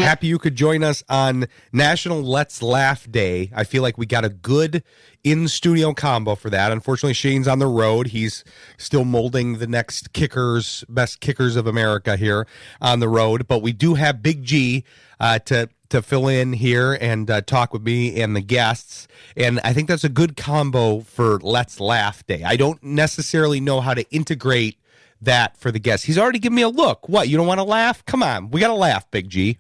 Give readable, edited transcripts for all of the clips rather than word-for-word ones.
Happy you could join us on National Let's Laugh Day. I feel like we got a good in-studio combo for that. Unfortunately, Shayne's on the road. He's still molding the next best kickers of America here on the road. But we do have Big G to fill in here and talk with me and the guests. And I think that's a good combo for Let's Laugh Day. I don't necessarily know how to integrate that for the guests. He's already given me a look. What, you don't want to laugh? Come on, we got to laugh, Big G.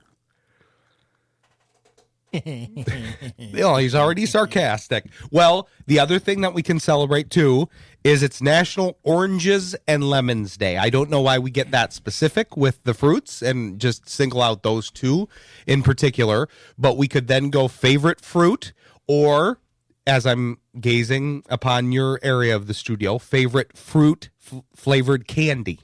Oh, he's already sarcastic. Well, the other thing that we can celebrate too is it's National Oranges and Lemons Day. I don't know why we get that specific with the fruits and just single out those two in particular, but we could then go favorite fruit, or as I'm gazing upon your area of the studio, favorite fruit flavored candy.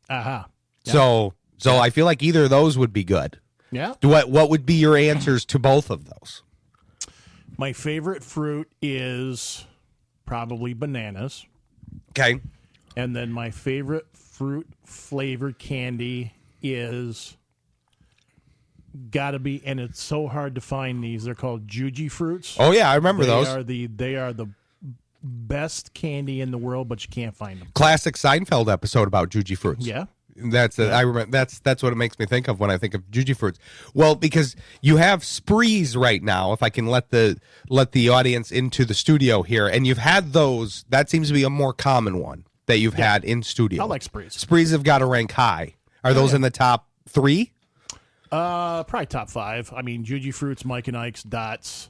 Uh-huh. Yeah. So I feel like either of those would be good. Yeah. What would be your answers to both of those? My favorite fruit is probably bananas. Okay. And then my favorite fruit flavored candy is gotta be, and it's so hard to find these. They're called Juji fruits. Oh yeah, I remember those. They are the best candy in the world, but you can't find them. Classic Seinfeld episode about Juji fruits. Yeah. I remember that's what it makes me think of when I think of Juji fruits. Well, because you have sprees right now, if I can let the audience into the studio here, and you've had those. That seems to be a more common one that you've had in studio. I like sprees. Sprees have got to rank high. Are those in the top 3? Probably top 5. I mean, Juji fruits, Mike and Ike's, Dots.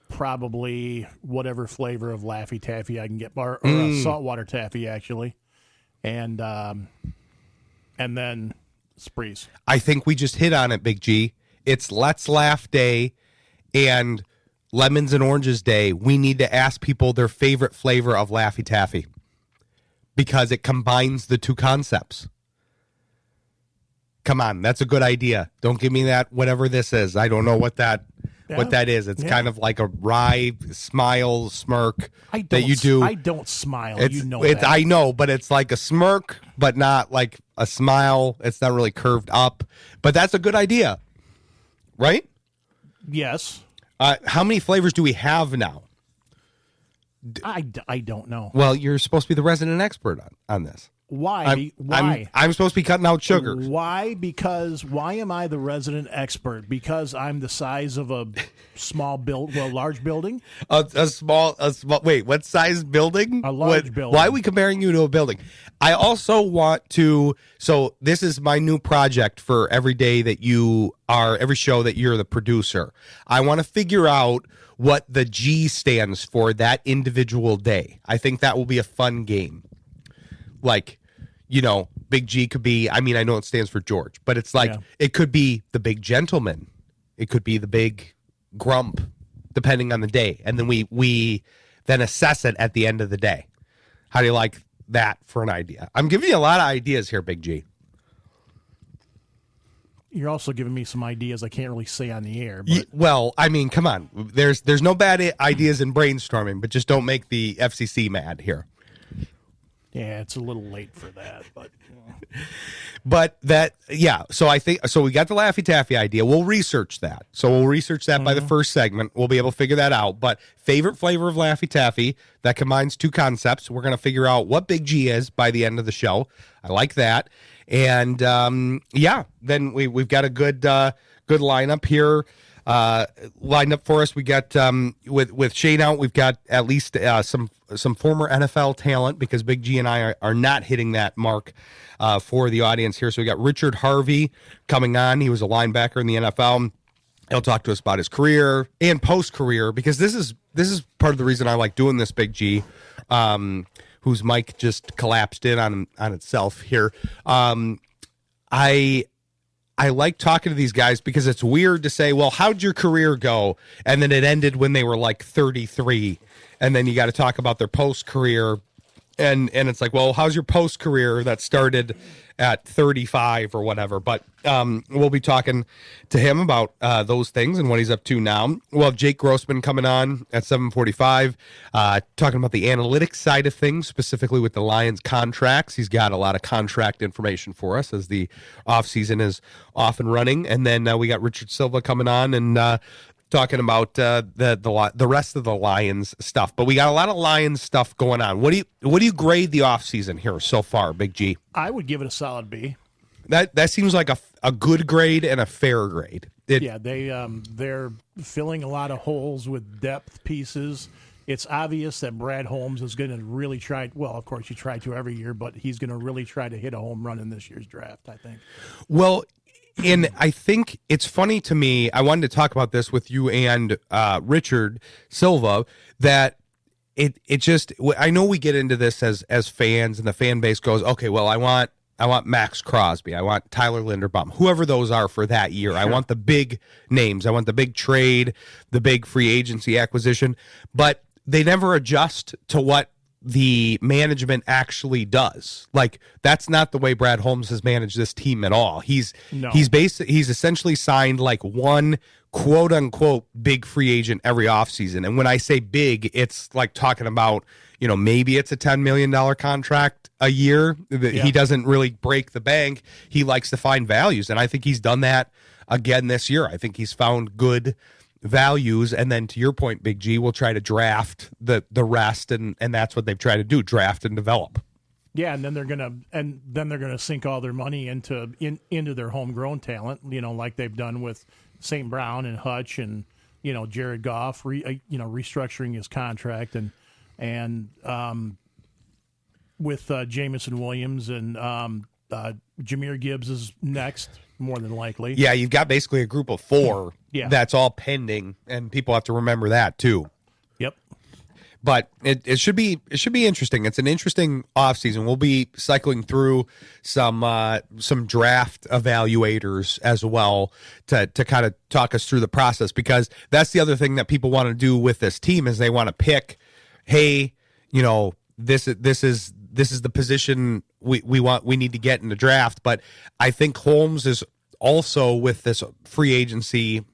Probably whatever flavor of Laffy Taffy I can get, or saltwater taffy actually, and then sprees. I think we just hit on it, Big G. It's Let's Laugh Day and Lemons and Oranges Day. We need to ask people their favorite flavor of Laffy Taffy because it combines the two concepts. Come on, that's a good idea. Don't give me that whatever this is. I don't know what that is. It's kind of like a wry smile, smirk that you do. I don't smile. You know that. I know, but it's like a smirk, but not like a smile. It's not really curved up. But that's a good idea, right? Yes. How many flavors do we have now? I don't know. Well, you're supposed to be the resident expert on this. Why? Why? I'm supposed to be cutting out sugars. Why? Because why am I the resident expert? Because I'm the size of a large building? A small, wait, what size building? A large building. Why are we comparing you to a building? I also want to, so this is my new project for every show that you're the producer. I want to figure out what the G stands for that individual day. I think that will be a fun game. Like, Big G could be, I know it stands for George, but it's like, It could be the big gentleman. It could be the big grump, depending on the day. And then we then assess it at the end of the day. How do you like that for an idea? I'm giving you a lot of ideas here, Big G. You're also giving me some ideas I can't really say on the air. But... Well, come on. There's no bad ideas in brainstorming, but just don't make the FCC mad here. Yeah, it's a little late for that, but But that, yeah. So I think we got the Laffy Taffy idea. We'll research that. So we'll research that by the first segment. We'll be able to figure that out. But favorite flavor of Laffy Taffy that combines two concepts. We're going to figure out what Big G is by the end of the show. I like that. And then we've got a good lineup here. Lined up for us. We got with Shayne out, we've got at least some former NFL talent because Big G and I are not hitting that mark for the audience here. So we got Richard Harvey coming on. He was a linebacker in the NFL. He'll talk to us about his career and post-career because this is part of the reason I like doing this, Big G, whose mic just collapsed in on itself here. I like talking to these guys because it's weird to say, well, how'd your career go? And then it ended when they were like 33. And then you got to talk about their post-career And it's like, well, how's your post career that started at 35 or whatever? But we'll be talking to him about those things and what he's up to now. We'll have Jake Grossman coming on at 7:45, talking about the analytics side of things, specifically with the Lions contracts. He's got a lot of contract information for us as the offseason is off and running. And then we got Richard Silva coming on and talking about the rest of the Lions stuff. But we got a lot of Lions stuff going on. What do you grade the offseason here so far, Big G? I would give it a solid B. That seems like a good grade and a fair grade. They're filling a lot of holes with depth pieces. It's obvious that Brad Holmes is going to really try. Well, of course, you try to every year, but he's going to really try to hit a home run in this year's draft, I think. Well, and I think it's funny to me, I wanted to talk about this with you and Richard Silva, that it just, I know we get into this as fans, and the fan base goes, okay, well, I want Max Crosby, I want Tyler Linderbaum, whoever those are for that year. Sure. I want the big names. I want the big trade, the big free agency acquisition, but they never adjust to what the management actually does. Like, that's not the way Brad Holmes has managed this team at all. He's essentially signed like one quote unquote big free agent every offseason. And when I say big, it's like talking about, maybe it's a $10 million contract a year. Yeah. He doesn't really break the bank. He likes to find values. And I think he's done that again this year. I think he's found good values, and then to your point, Big G, will try to draft the rest, and that's what they've tried to do, draft and develop. Yeah, and then they're gonna sink all their money into their homegrown talent, like they've done with St. Brown and Hutch and Jared Goff, restructuring his contract and with Jamison Williams and Jahmyr Gibbs is next, more than likely. Yeah, you've got basically a group of four that's all pending, and people have to remember that too. Yep. But it should be interesting. It's an interesting offseason. We'll be cycling through some draft evaluators as well to kind of talk us through the process, because that's the other thing that people want to do with this team is they want to pick, hey, this is the position we need to get in the draft. But I think Holmes is also, with this free agency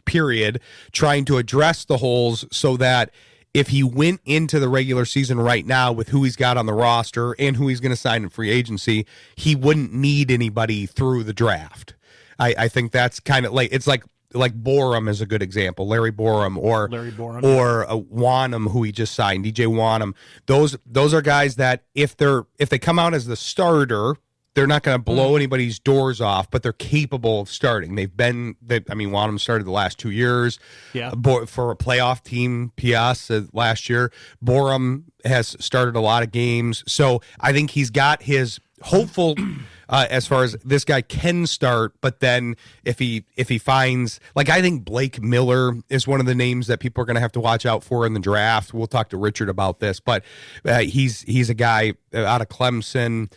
period, trying to address the holes so that if he went into the regular season right now with who he's got on the roster and who he's going to sign in free agency, he wouldn't need anybody through the draft. I think that's kind of like, it's like Borum is a good example. Larry Borum or Wanham, who he just signed, DJ Wanham. Those are guys that if they come out as the starter, they're not going to blow anybody's doors off, but they're capable of starting. Wanham started the last 2 years for a playoff team, PS, last year. Borum has started a lot of games. So I think he's got his hopeful as far as this guy can start, but then if he finds, like, I think Blake Miller is one of the names that people are going to have to watch out for in the draft. We'll talk to Richard about this, but he's a guy out of Clemson,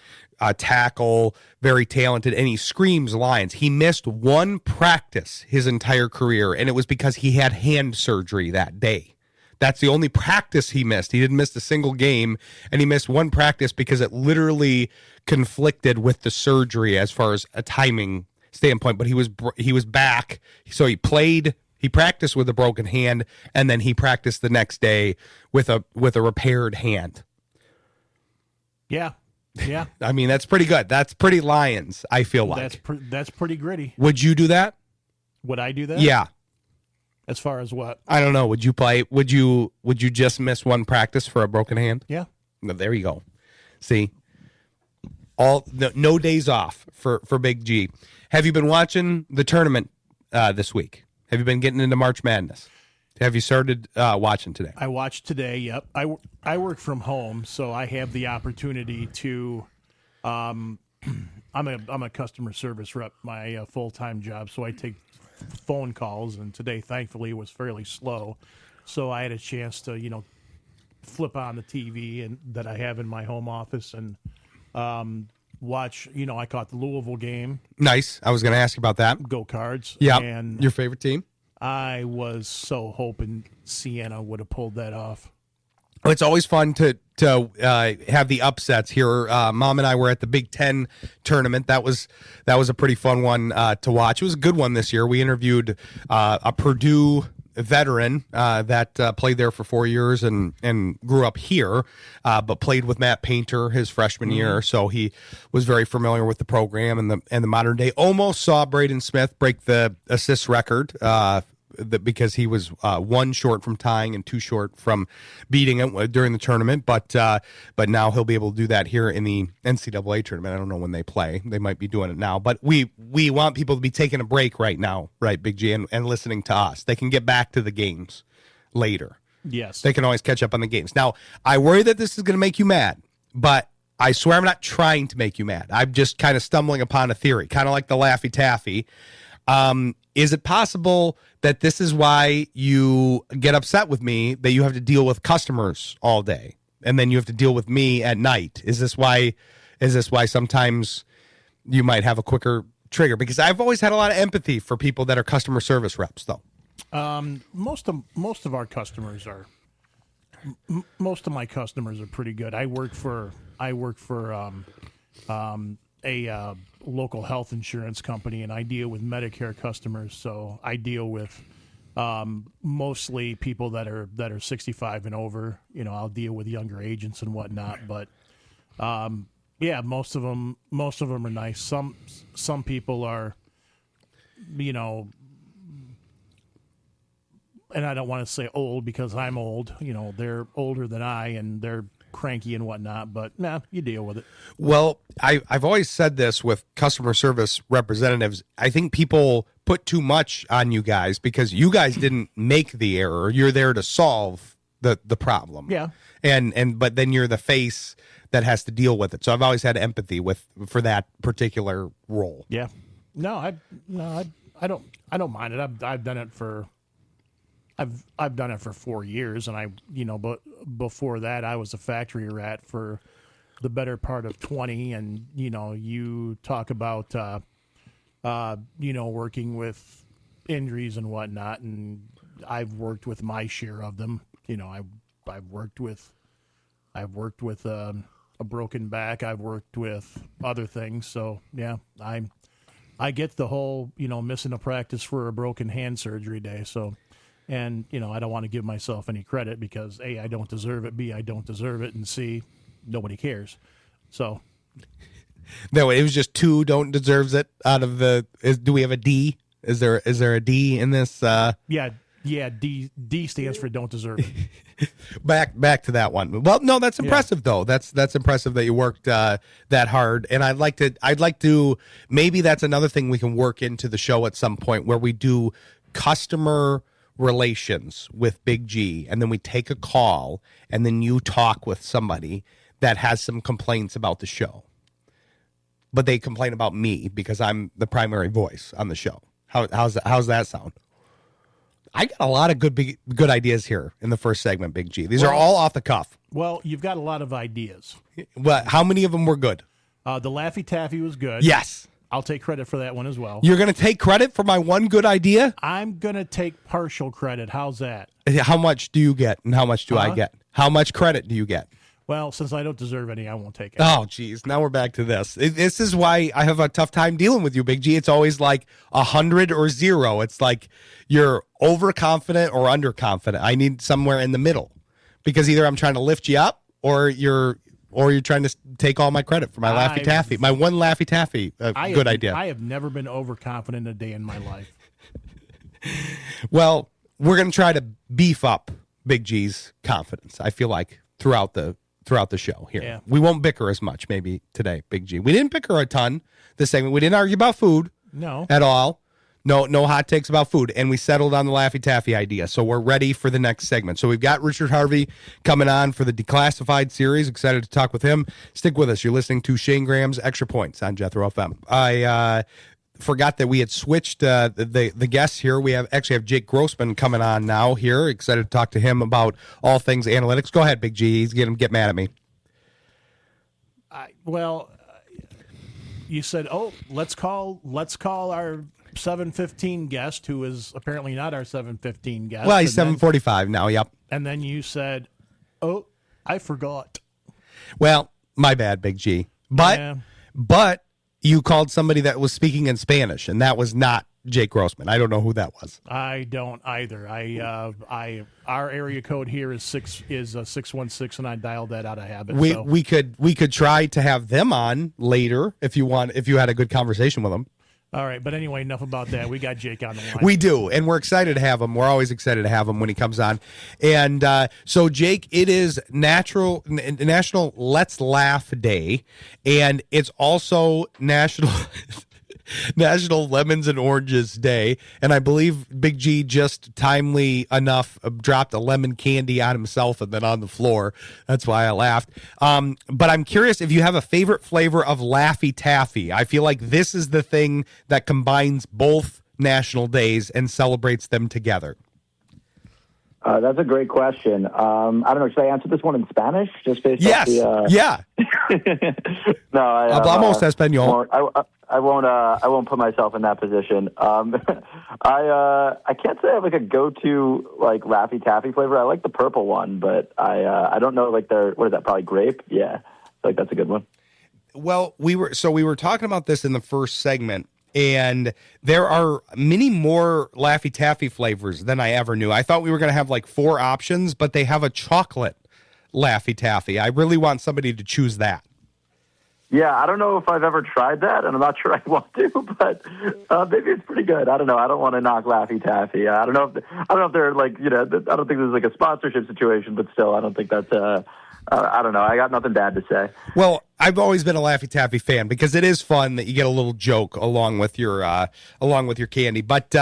tackle, very talented, and he screams Lions. He missed one practice his entire career, and it was because he had hand surgery that day. That's the only practice he missed. He didn't miss a single game, and he missed one practice because it literally conflicted with the surgery as far as a timing standpoint. But he was back, so he practiced with a broken hand, and then he practiced the next day with a repaired hand. Yeah. Yeah. I mean, that's pretty good. That's pretty Lions, I feel like. That's pretty gritty. Would you do that? Would I do that? Yeah. As far as what? I don't know. Would you play? Would you just miss one practice for a broken hand? Yeah. No, there you go. See? No days off for Big G. Have you been watching the tournament this week? Have you been getting into March Madness? Have you started watching today? I watched today, yep. I work from home, so I have the opportunity to I'm a customer service rep, my full-time job, so I take phone calls, and today, thankfully, was fairly slow. So I had a chance to, flip on the TV and that I have in my home office and watch, I caught the Louisville game. Nice. I was going to ask about that. Go Cards. Yeah. And your favorite team? I was so hoping Siena would have pulled that off. It's always fun to to have the upsets here. Mom and I were at the Big Ten tournament. That was a pretty fun one to watch. It was a good one this year. We interviewed a Purdue veteran that played there for 4 years and grew up here, but played with Matt Painter his freshman year, so he was very familiar with the program and the modern day. Almost saw Braden Smith break the assist record because he was 1 short from tying and 2 short from beating it during the tournament. But now he'll be able to do that here in the NCAA tournament. I don't know when they play. They might be doing it now. But we want people to be taking a break right now, right, Big G, and listening to us. They can get back to the games later. Yes. They can always catch up on the games. Now, I worry that this is going to make you mad, but I swear I'm not trying to make you mad. I'm just kind of stumbling upon a theory, kind of like the Laffy Taffy. Is it possible that this is why you get upset with me, that you have to deal with customers all day and then you have to deal with me at night? Is this why sometimes you might have a quicker trigger? Because I've always had a lot of empathy for people that are customer service reps, though. Most of our customers are most of my customers are pretty good. I work for a local health insurance company, and I deal with Medicare customers. So I deal with mostly people that are 65 and over. You know, I'll deal with younger agents and whatnot. But yeah, most of them are nice. Some people are, you know, and I don't want to say old because I'm old. You know, they're older than I, and they're cranky and whatnot, but you deal with it. Well, I've always said this with customer service representatives. I think people put too much on you guys because you guys didn't make the error. You're there to solve the problem. Yeah. But then you're the face that has to deal with it. So I've always had empathy for that particular role. Yeah. I don't mind it. I've done it for I've done it for 4 years, and but before that I was a factory rat for the better part of 20. And you talk about working with injuries and whatnot, and I've worked with my share of them. I've worked with a broken back. I've worked with other things. So yeah, I get the whole missing a practice for a broken hand surgery day. So. And, I don't want to give myself any credit because A, I don't deserve it, B, I don't deserve it, and C, nobody cares. So. No, it was just 2 don't deserves it out of the, do we have a D? Is there a D in this? Yeah, D stands for don't deserve it. Back to that one. Well, no, that's impressive though. That's impressive that you worked that hard. And I'd like to, maybe that's another thing we can work into the show at some point where we do customer relations with Big G, and then we take a call, and then you talk with somebody that has some complaints about the show, but they complain about me because I'm the primary voice on the show. How's that sound? I got a lot of good ideas here in the first segment, Big G. These are all off the cuff. Well, you've got a lot of ideas. Well, how many of them were good? The Laffy Taffy was good. Yes. I'll take credit for that one as well. You're going to take credit for my one good idea? I'm going to take partial credit. How's that? How much do you get, and how much do I get? How much credit do you get? Well, since I don't deserve any, I won't take it. Oh, geez. Now we're back to this. This is why I have a tough time dealing with you, Big G. It's always like 100 or 0. It's like you're overconfident or underconfident. I need somewhere in the middle because either I'm trying to lift you up or you're trying to take all my credit for my Laffy Taffy. My one Laffy Taffy. Good idea. I have never been overconfident a day in my life. Well, we're going to try to beef up Big G's confidence, I feel like, throughout the show here. Yeah. We won't bicker as much maybe today, Big G. We didn't bicker a ton this segment. We didn't argue about food. No. At all. No hot takes about food. And we settled on the Laffy Taffy idea. So we're ready for the next segment. So we've got Richard Harvey coming on for the Declassified series. Excited to talk with him. Stick with us. You're listening to Shayne Graham's Extra Points on Jethro FM. I forgot that we had switched the guests here. We actually have Jake Grossman coming on now here. Excited to talk to him about all things analytics. Go ahead, Big G. He's going to get mad at me. You said, let's call our 7:15 guest, who is apparently not our 7:15 guest. Well, he's 7:45 now. Yep. And then you said, I forgot. Well, my bad, Big G. But you called somebody that was speaking in Spanish, and that was not Jake Grossman. I don't know who that was. I don't either. Our area code here is 616, and I dialed that out of habit. We could try to have them on later if you had a good conversation with them. All right, but anyway, enough about that. We got Jake on the line. We do, and we're excited to have him. We're always excited to have him when he comes on. And so, Jake, it is National Let's Laugh Day, and it's also National Lemons and Oranges Day. And I believe Big G just timely enough dropped a lemon candy on himself and then on the floor. That's why I laughed. But I'm curious if you have a favorite flavor of Laffy Taffy. I feel like this is the thing that combines both national days and celebrates them together. That's a great question. I don't know. Should I answer this one in Spanish? Just based yes. off the, Yeah. No, Hablamos español. I won't put myself in that position. I can't say I have like a go-to like Laffy Taffy flavor. I like the purple one, but I don't know like what is that? Probably grape. Yeah, like that's a good one. Well, we were talking about this in the first segment, and there are many more Laffy Taffy flavors than I ever knew. I thought we were going to have like 4 options, but they have a chocolate Laffy Taffy. I really want somebody to choose that. Yeah, I don't know if I've ever tried that, and I'm not sure I want to, but maybe it's pretty good. I don't know. I don't want to knock Laffy Taffy. I don't know if they're like, I don't think this is like a sponsorship situation, but still, I don't think that's I don't know. I got nothing bad to say. Well, I've always been a Laffy Taffy fan because it is fun that you get a little joke along with your candy. But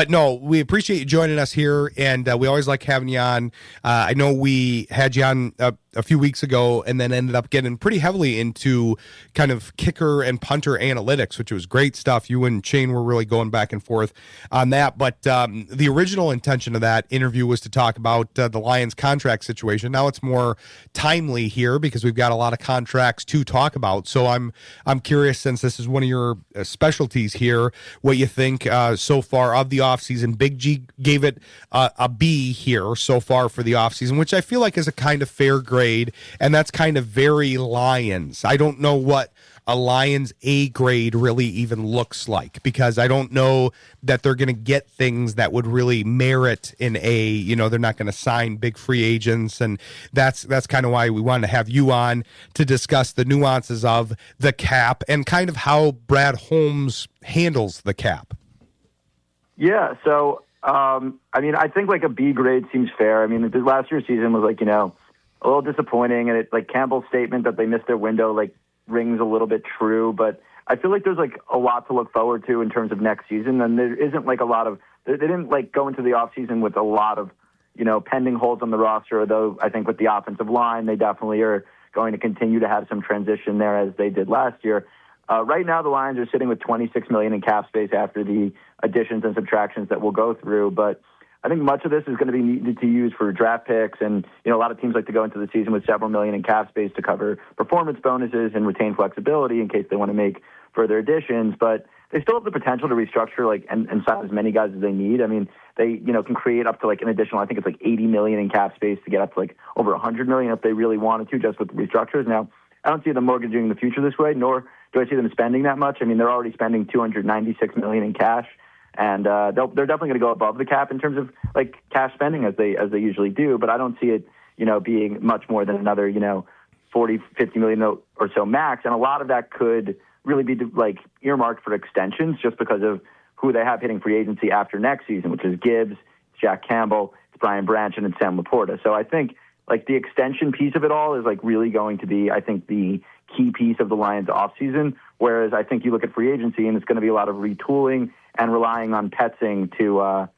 no, we appreciate you joining us here, and we always like having you on. I know we had you on a few weeks ago, and then ended up getting pretty heavily into kind of kicker and punter analytics, which was great stuff. You and Shayne were really going back and forth on that. But the original intention of that interview was to talk about the Lions contract situation. Now it's more timely here because we've got a lot of contracts to talk about. So I'm curious, since this is one of your specialties here, what you think so far of the offseason. Big G gave it a B here so far for the offseason, which I feel like is a kind of fair grade, and that's kind of very Lions. I don't know what a Lions A grade really even looks like, because I don't know that they're going to get things that would really merit an A. They're not going to sign big free agents, and that's kind of why we wanted to have you on to discuss the nuances of the cap and kind of how Brad Holmes handles the cap. Yeah, so I think like a B grade seems fair. I mean, the last year's season was like, a little disappointing, and it like Campbell's statement that they missed their window like rings a little bit true, but I feel like there's like a lot to look forward to in terms of next season, and there isn't like a lot of they didn't like go into the offseason with a lot of pending holes on the roster, although I think with the offensive line they definitely are going to continue to have some transition there as they did last year. Right now the Lions are sitting with $26 million in cap space after the additions and subtractions that we'll go through, but I think much of this is going to be needed to use for draft picks, and a lot of teams like to go into the season with several million in cap space to cover performance bonuses and retain flexibility in case they want to make further additions. But they still have the potential to restructure and sign as many guys as they need. I mean, they can create up to like an additional, I think it's like 80 million in cap space to get up to like over 100 million if they really wanted to, just with the restructures. Now, I don't see them mortgaging the future this way, nor do I see them spending that much. I mean, they're already spending 296 million in cash. And they're definitely going to go above the cap in terms of like cash spending as they usually do. But I don't see it, being much more than another, 40, 50 million or so max. And a lot of that could really be like earmarked for extensions just because of who they have hitting free agency after next season, which is Gibbs, Jack Campbell, it's Brian Branch, and it's Sam Laporta. So I think like the extension piece of it all is like really going to be, I think, the key piece of the Lions offseason. Whereas I think you look at free agency and it's going to be a lot of retooling and relying on Petzing to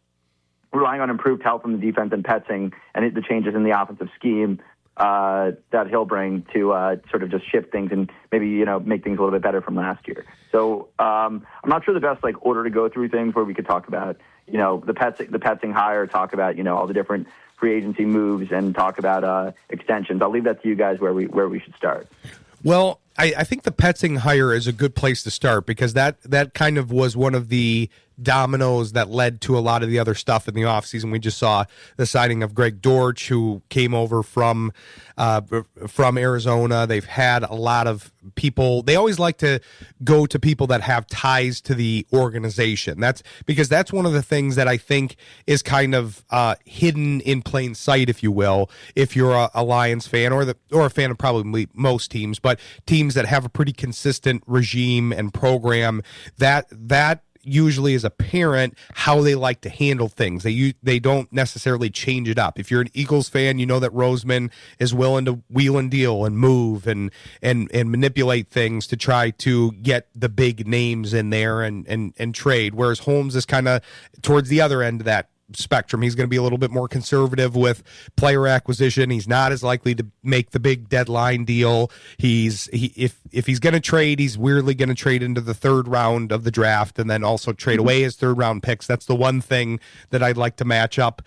relying on improved health in the defense and Petzing and the changes in the offensive scheme that he'll bring to sort of just shift things and maybe make things a little bit better from last year. So I'm not sure the best like order to go through things where we could talk about the Petzing hire, talk about all the different free agency moves, and talk about extensions. I'll leave that to you guys where we should start. Well, I think the Petzing hire is a good place to start, because that kind of was one of the dominoes that led to a lot of the other stuff in the offseason. We just saw the signing of Greg Dortch, who came over from Arizona. They've had a lot of people. They always like to go to people that have ties to the organization. That's because that's one of the things that I think is kind of hidden in plain sight, if you will, if you're a Lions fan or a fan of probably most teams, but teams that have a pretty consistent regime and program, that usually is apparent how they like to handle things. They don't necessarily change it up. If you're an Eagles fan, you know that Grossman is willing to wheel and deal and move and manipulate things to try to get the big names in there and trade. Whereas Holmes is kind of towards the other end of that spectrum. He's going to be a little bit more conservative with player acquisition. He's not as likely to make the big deadline deal. If he's going to trade, he's weirdly going to trade into the third round of the draft and then also trade away his third round picks. That's the one thing that I'd like to match up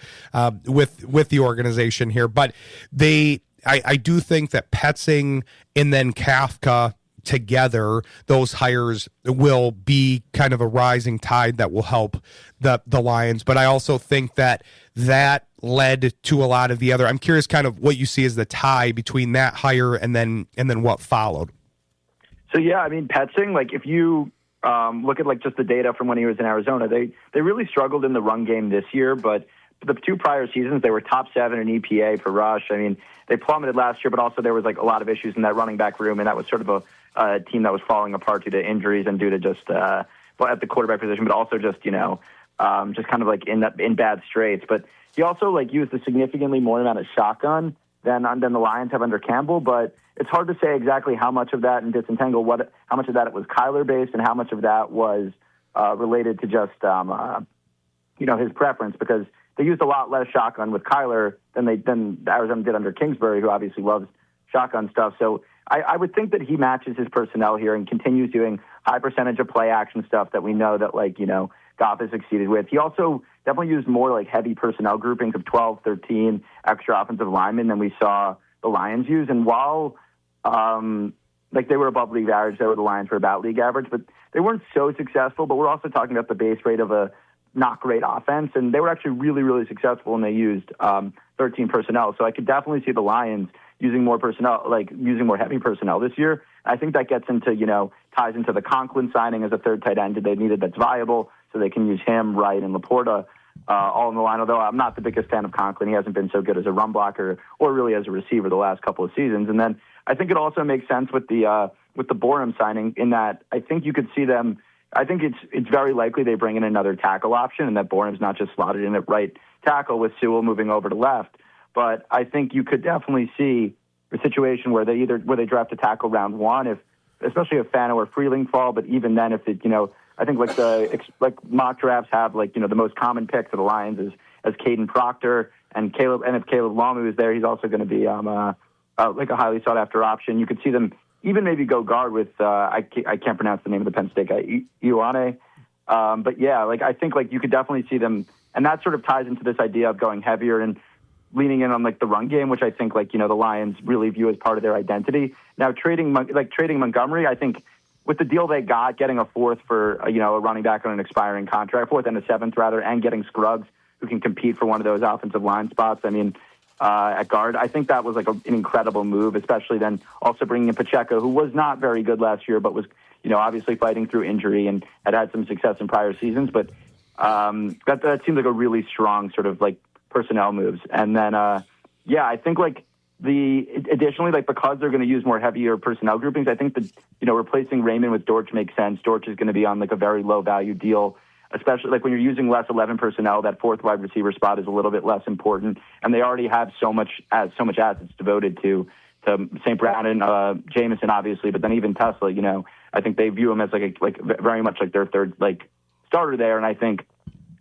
with the organization here. But I do think that Petzing and then Kafka together, those hires will be kind of a rising tide that will help the Lions. But I also think that led to a lot of the other. I'm curious kind of what you see as the tie between that hire and then what followed. So yeah, I mean, Petzing, like if you look at like just the data from when he was in Arizona, they really struggled in the run game this year, but the two prior seasons, they were top 7 in EPA per rush. I mean, they plummeted last year, but also there was like a lot of issues in that running back room, and that was sort of a team that was falling apart due to injuries and due to just at the quarterback position, but also just just kind of like in bad straits. But he also like used a significantly more amount of shotgun than the Lions have under Campbell. But it's hard to say exactly how much of that and disentangle how much of that it was Kyler based and how much of that was related to just his preference, because they used a lot less shotgun with Kyler than Arizona did under Kingsbury, who obviously loves shotgun stuff. So I would think that he matches his personnel here and continues doing high percentage of play action stuff that we know that Goff has succeeded with. He also definitely used more like heavy personnel groupings of 12, 13 extra offensive linemen than we saw the Lions use. And while they were above league average, the Lions were about league average, but they weren't so successful. But we're also talking about the base rate of a not great offense, and they were actually really, really successful, and they used 13 personnel. So I could definitely see the Lions using more personnel, like using more heavy personnel this year. I think that gets into, ties into the Conklin signing as a third tight end they needed that's viable, so they can use him, Wright, and Laporta all in the line, although I'm not the biggest fan of Conklin. He hasn't been so good as a run blocker or really as a receiver the last couple of seasons. And then I think it also makes sense with the Borum signing in that I think you could see them. I think it's very likely they bring in another tackle option and that Borum's not just slotted in at right tackle with Sewell moving over to left. But I think you could definitely see a situation where they draft a tackle round one, especially if Fano or Freeling fall. But even then, if I think like mock drafts have the most common pick for the Lions as Caden Proctor and Caleb, and if Caleb Lamu is there, he's also going to be like a highly sought after option. You could see them even maybe go guard with I can't pronounce the name of the Penn State guy, Ioane. But yeah, I think you could definitely see them, and that sort of ties into this idea of going heavier and leaning in on the run game, which I think the Lions really view as part of their identity. Now trading Montgomery, I think with the deal they got, getting a fourth for a running back on an expiring contract, fourth and a seventh rather, and getting Scruggs who can compete for one of those offensive line spots. I mean, at guard, I think that was an incredible move, especially then also bringing in Pacheco, who was not very good last year, but was obviously fighting through injury and had some success in prior seasons. But that seemed like a really strong sort of personnel moves. And then I think additionally because they're going to use more heavier personnel groupings, I think that replacing Raymond with Dortch makes sense. Dortch is going to be on a very low value deal, especially when you're using less 11 personnel. That fourth wide receiver spot is a little bit less important, and they already have so much assets devoted to St. Brown and Jameson, obviously, but then even Tesla. I think they view him as very much their third starter there, and I think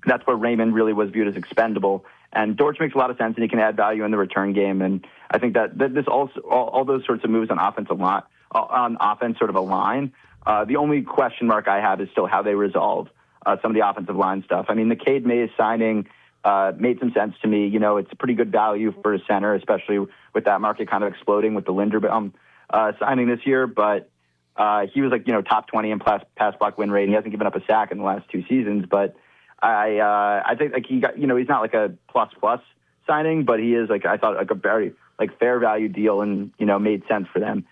that's where Raymond really was viewed as expendable. And Dortch makes a lot of sense, and he can add value in the return game. And I think that this also all those sorts of moves on offense sort of align. The only question mark I have is still how they resolve some of the offensive line stuff. I mean, the Cade Mays signing made some sense to me. It's a pretty good value for a center, especially with that market kind of exploding with the Linderbaum signing this year. But He was like, top 20 in pass block win rate. And he hasn't given up a sack in the last 2 seasons, but I think like he got, he's not like a plus signing, but he is like, I thought like a very like fair value deal and, made sense for them.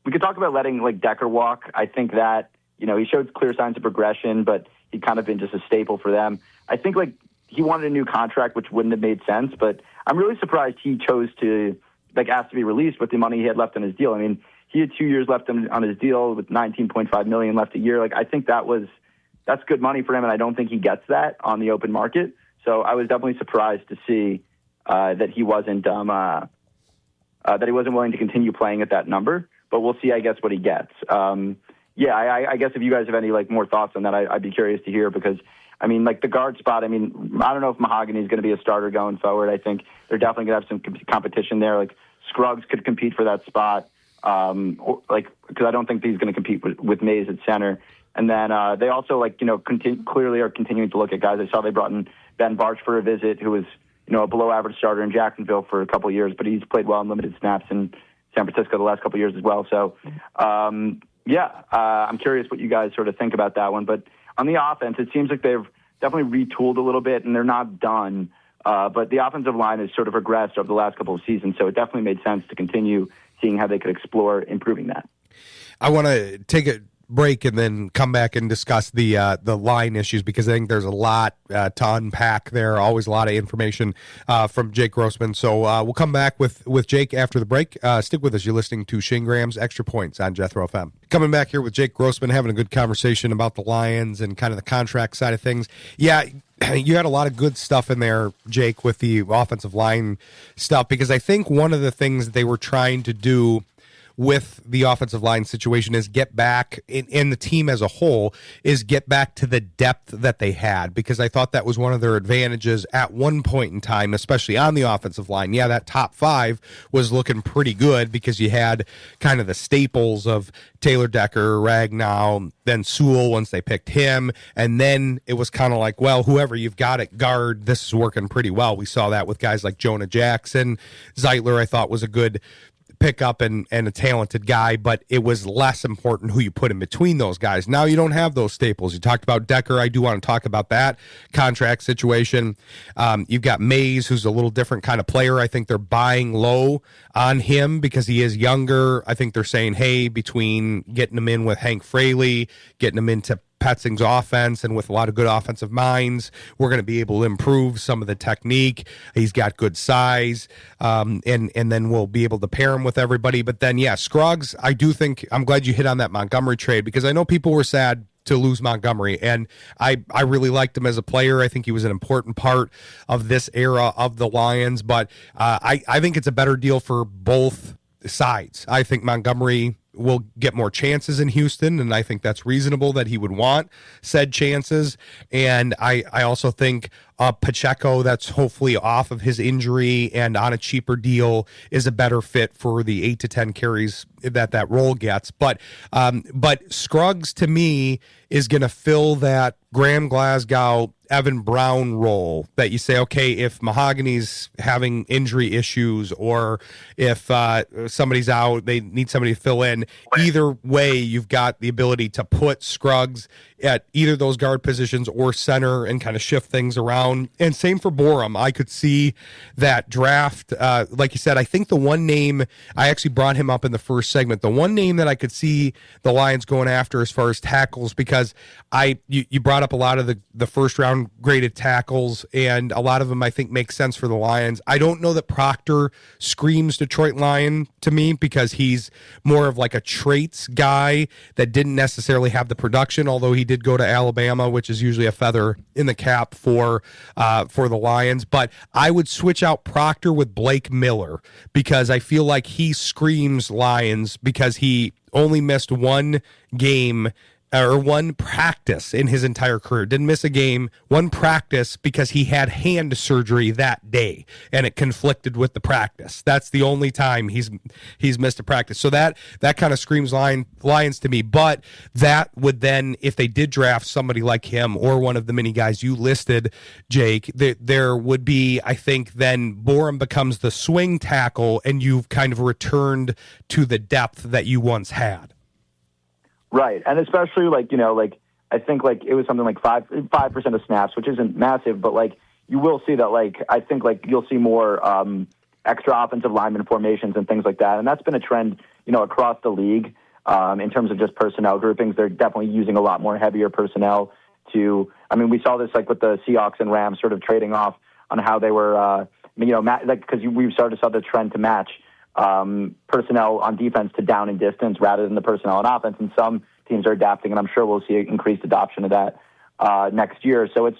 We could talk about letting like Decker walk. I think that, he showed clear signs of progression, but he kind of been just a staple for them. I think like he wanted a new contract, which wouldn't have made sense, but I'm really surprised he chose to like ask to be released with the money he had left on his deal. I mean, he had 2 years left on his deal with $19.5 million left a year. Like, I think that's good money for him, and I don't think he gets that on the open market. So I was definitely surprised to see that he wasn't willing to continue playing at that number. But we'll see, I guess, what he gets. I guess if you guys have any like more thoughts on that, I'd be curious to hear because. I mean, like the guard spot, I mean, I don't know if Mahogany is going to be a starter going forward. I think they're definitely going to have some competition there. Like Scruggs could compete for that spot, because I don't think he's going to compete with Mays at center. And then they also clearly are continuing to look at guys. I saw they brought in Ben Barch for a visit, who was a below average starter in Jacksonville for a couple of years, but he's played well in limited snaps in San Francisco the last couple of years as well. So I'm curious what you guys sort of think about that one, but. On the offense, it seems like they've definitely retooled a little bit, and they're not done. But the offensive line has sort of regressed over the last couple of seasons, so it definitely made sense to continue seeing how they could explore improving that. I want to take a break and then come back and discuss the line issues because I think there's a lot to unpack there. Always a lot of information from Jake Grossman. So we'll come back with Jake after the break. Stick with us. You're listening to Shayne Graham's Extra Points on Jethro FM. Coming back here with Jake Grossman, having a good conversation about the Lions and kind of the contract side of things. Yeah, you had a lot of good stuff in there, Jake, with the offensive line stuff because I think one of the things that they were trying to do with the offensive line situation is get back in the team as a whole is get back to the depth that they had because I thought that was one of their advantages at one point in time, especially on the offensive line. Yeah, that top 5 was looking pretty good because you had kind of the staples of Taylor Decker, Ragnow, then Sewell once they picked him, and then it was kind of like, well, whoever you've got at guard, this is working pretty well. We saw that with guys like Jonah Jackson. Zeitler I thought was a good pick up and a talented guy, but it was less important who you put in between those guys. Now you don't have those staples. You talked about Decker. I do want to talk about that contract situation. You've got Mays, who's a little different kind of player. I think they're buying low on him because he is younger. I think they're saying, hey, between getting him in with Hank Fraley, getting him into Petzing's offense and with a lot of good offensive minds, we're going to be able to improve some of the technique. He's got good size, and then we'll be able to pair him with everybody. But then, yeah, Scruggs, I do think, I'm glad you hit on that Montgomery trade because I know people were sad to lose Montgomery, and I really liked him as a player. I think he was an important part of this era of the Lions, but I think it's a better deal for both sides. I think Montgomery will get more chances in Houston, and I think that's reasonable that he would want said chances. And I also think Pacheco, that's hopefully off of his injury and on a cheaper deal, is a better fit for the 8 to 10 carries that role gets. But Scruggs, to me, is going to fill that Graham Glasgow, Evan Brown role that you say, okay, if Mahogany's having injury issues or if somebody's out, they need somebody to fill in. Either way, you've got the ability to put Scruggs at either those guard positions or center and kind of shift things around. And same for Borum. I could see that draft. Like you said, I think the one name, I actually brought him up in the first segment, the one name that I could see the Lions going after as far as tackles, because you brought up a lot of the first round graded tackles, and a lot of them I think make sense for the Lions. I don't know that Proctor screams Detroit Lion to me because he's more of like a traits guy that didn't necessarily have the production, although he did go to Alabama, which is usually a feather in the cap for the Lions. But I would switch out Proctor with Blake Miller because I feel like he screams Lions because he only missed one game or one practice in his entire career. Didn't miss a game, one practice because he had hand surgery that day and it conflicted with the practice. That's the only time he's missed a practice. So that kind of screams Lions to me. But that would then, if they did draft somebody like him or one of the many guys you listed, Jake, there would be, I think, then Borum becomes the swing tackle and you've kind of returned to the depth that you once had. Right, and especially I think it was something like 5% of snaps, which isn't massive, but you will see that I think you'll see more extra offensive lineman formations and things like that, and that's been a trend across the league in terms of just personnel groupings. They're definitely using a lot more heavier personnel to. I mean, we saw this with the Seahawks and Rams sort of trading off on how they were, because we started to saw the trend to match personnel on defense to down and distance rather than the personnel on offense, and some teams are adapting, and I'm sure we'll see increased adoption of that next year. So it's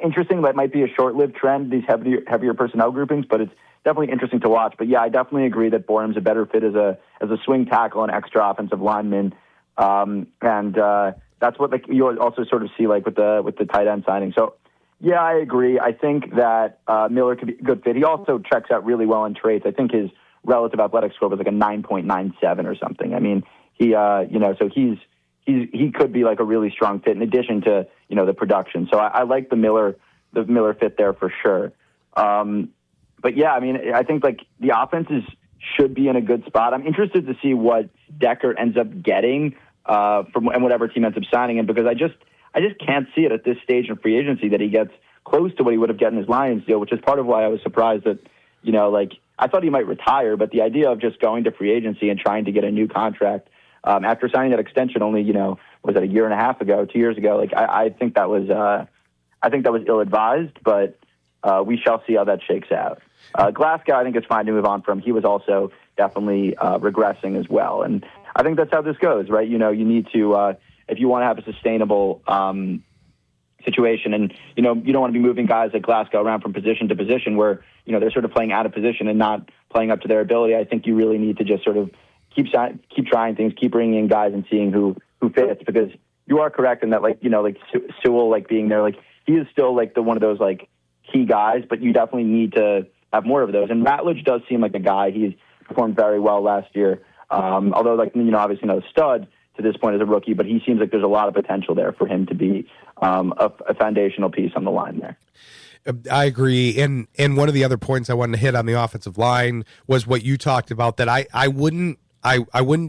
interesting. That might be a short-lived trend, these heavier personnel groupings, but it's definitely interesting to watch. But yeah, I definitely agree that Borum's a better fit as a swing tackle and extra offensive lineman, and that's what you also sort of see with the tight end signing. So yeah, I agree. I think that Miller could be a good fit. He also checks out really well in traits. I think his relative athletic score was a 9.97 or something. I mean, so he could be a really strong fit in addition to the production. So I like the Miller fit there for sure. But yeah, I mean, I think the offenses should be in a good spot. I'm interested to see what Decker ends up getting from and whatever team ends up signing him, because I just can't see it at this stage in free agency that he gets close to what he would have gotten his Lions deal, which is part of why I was surprised that I thought he might retire, but the idea of just going to free agency and trying to get a new contract after signing that extension only, was it a year and a half ago, 2 years ago? I think that was ill-advised, but we shall see how that shakes out. Glasgow, I think it's fine to move on from. He was also definitely regressing as well, and I think that's how this goes, right? You need to if you want to have a sustainable situation, and you don't want to be moving guys like Glasgow around from position to position where they're sort of playing out of position and not playing up to their ability. I think you really need to just sort of keep trying things, keep bringing in guys and seeing who fits, because you are correct in that Sewell being there, he is still the one of those key guys, but you definitely need to have more of those. And Ratledge does seem like a guy. He's performed very well last year, although obviously not a stud to this point as a rookie, but he seems like there's a lot of potential there for him to be a foundational piece on the line there. I agree. And one of the other points I wanted to hit on the offensive line was what you talked about, that I wouldn't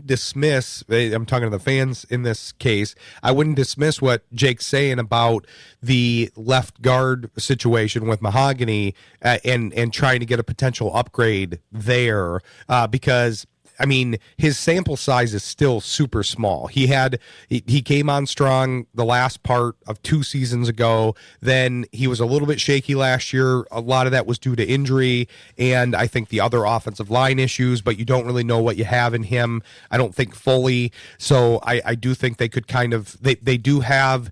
dismiss. I'm talking to the fans in this case. I wouldn't dismiss what Jake's saying about the left guard situation with Mahogany and trying to get a potential upgrade there because I mean, his sample size is still super small. He came on strong the last part of 2 seasons ago. Then he was a little bit shaky last year. A lot of that was due to injury and I think the other offensive line issues, but you don't really know what you have in him. I don't think fully. So I do think they could kind of, they do have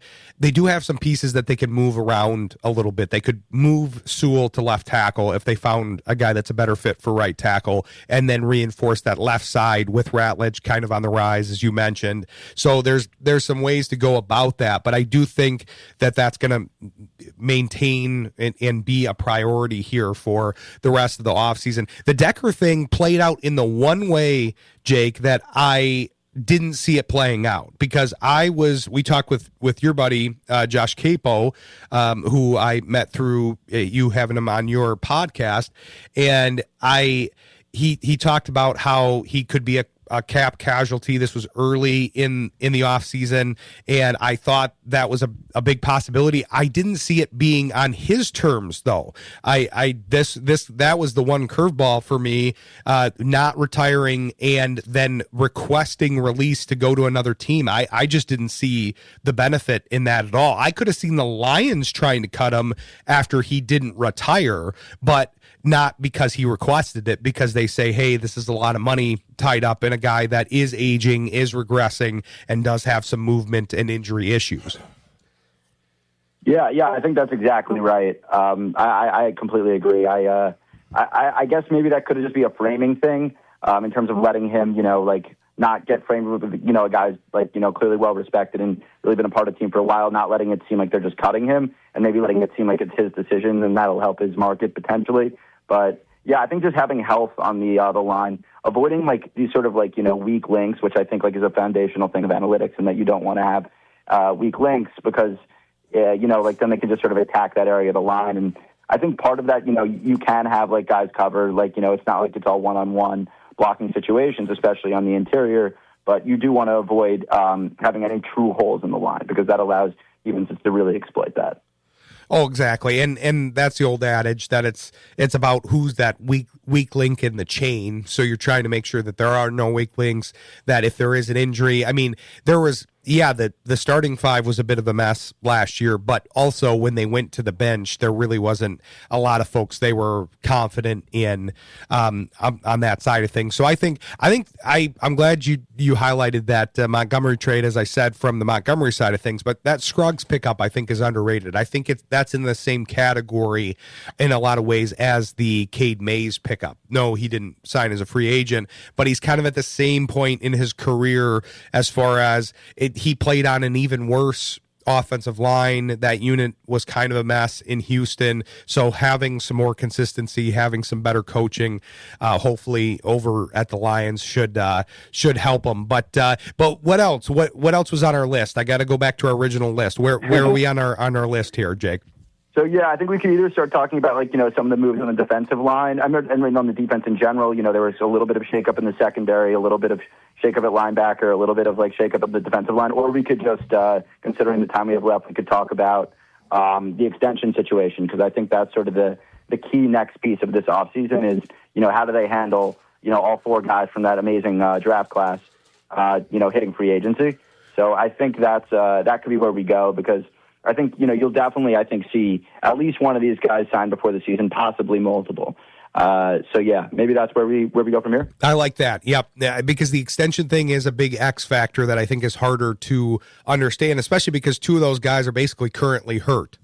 some pieces that they can move around a little bit. They could move Sewell to left tackle if they found a guy that's a better fit for right tackle, and then reinforce that left side with Ratledge kind of on the rise, as you mentioned. So there's some ways to go about that, but I do think that that's going to maintain and be a priority here for the rest of the offseason. The Decker thing played out in the one way, Jake, that I didn't see it playing out, because we talked with your buddy Josh Capo, who I met through you having him on your podcast, and he talked about how he could be a cap casualty. This was early in the offseason, and I thought that was a big possibility. I didn't see it being on his terms, though. That was the one curveball for me, not retiring and then requesting release to go to another team. I just didn't see the benefit in that at all. I could have seen the Lions trying to cut him after he didn't retire, but not because he requested it, because they say, hey, this is a lot of money tied up in a guy that is aging, is regressing, and does have some movement and injury issues. Yeah, I think that's exactly right. I completely agree. I guess maybe that could just be a framing thing in terms of letting him, not get framed with, a guy's clearly well respected and really been a part of the team for a while, not letting it seem like they're just cutting him, and maybe letting it seem like it's his decision, and that'll help his market potentially. But yeah, I think just having health on the line, avoiding these sort of weak links, which I think is a foundational thing of analytics, and that you don't want to have weak links because then they can just sort of attack that area of the line. And I think part of that, you can have guys covered, it's not like it's all one-on-one blocking situations, especially on the interior. but you do want to avoid having any true holes in the line because that allows defenses to really exploit that. Oh, exactly, and that's the old adage that it's about who's that weak link in the chain. So you're trying to make sure that there are no weak links. That if there is an injury, I mean, there was the starting five was a bit of a mess last year, but also when they went to the bench, there really wasn't a lot of folks they were confident in on that side of things. So I'm glad you highlighted that Montgomery trade, as I said, from the Montgomery side of things. But that Scruggs pickup, I think, is underrated. I think that's in the same category in a lot of ways as the Cade Mays pickup. No, he didn't sign as a free agent, but he's kind of at the same point in his career as far as he played on an even worse offensive line. That unit was kind of a mess in Houston. So having some more consistency, having some better coaching, hopefully over at the Lions should help them. But what else? What else was on our list? I got to go back to our original list. Where are we on our list here, Jake? So, yeah, I think we could either start talking about, some of the moves on the defensive line. And on the defense in general, there was a little bit of shakeup in the secondary, a little bit of shakeup at linebacker, a little bit of, shakeup of the defensive line. Or we could just, considering the time we have left, we could talk about the extension situation, because I think that's sort of the key next piece of this offseason is, how do they handle, all four guys from that amazing draft class, hitting free agency. So I think that could be where we go, because I think, you'll definitely, see at least one of these guys signed before the season, possibly multiple. So, yeah, maybe that's where we go from here. I like that. Yep. Yeah, because the extension thing is a big X factor that I think is harder to understand, especially because two of those guys are basically currently hurt.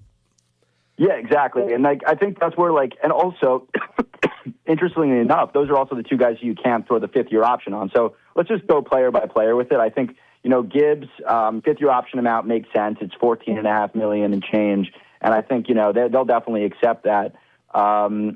Yeah, exactly. And I think that's where and also, interestingly enough, those are also the two guys you can't throw the fifth-year option on. So let's just go player by player with it. I think, Gibbs, fifth-year option amount makes sense. It's $14.5 million and change. And I think, they'll definitely accept that,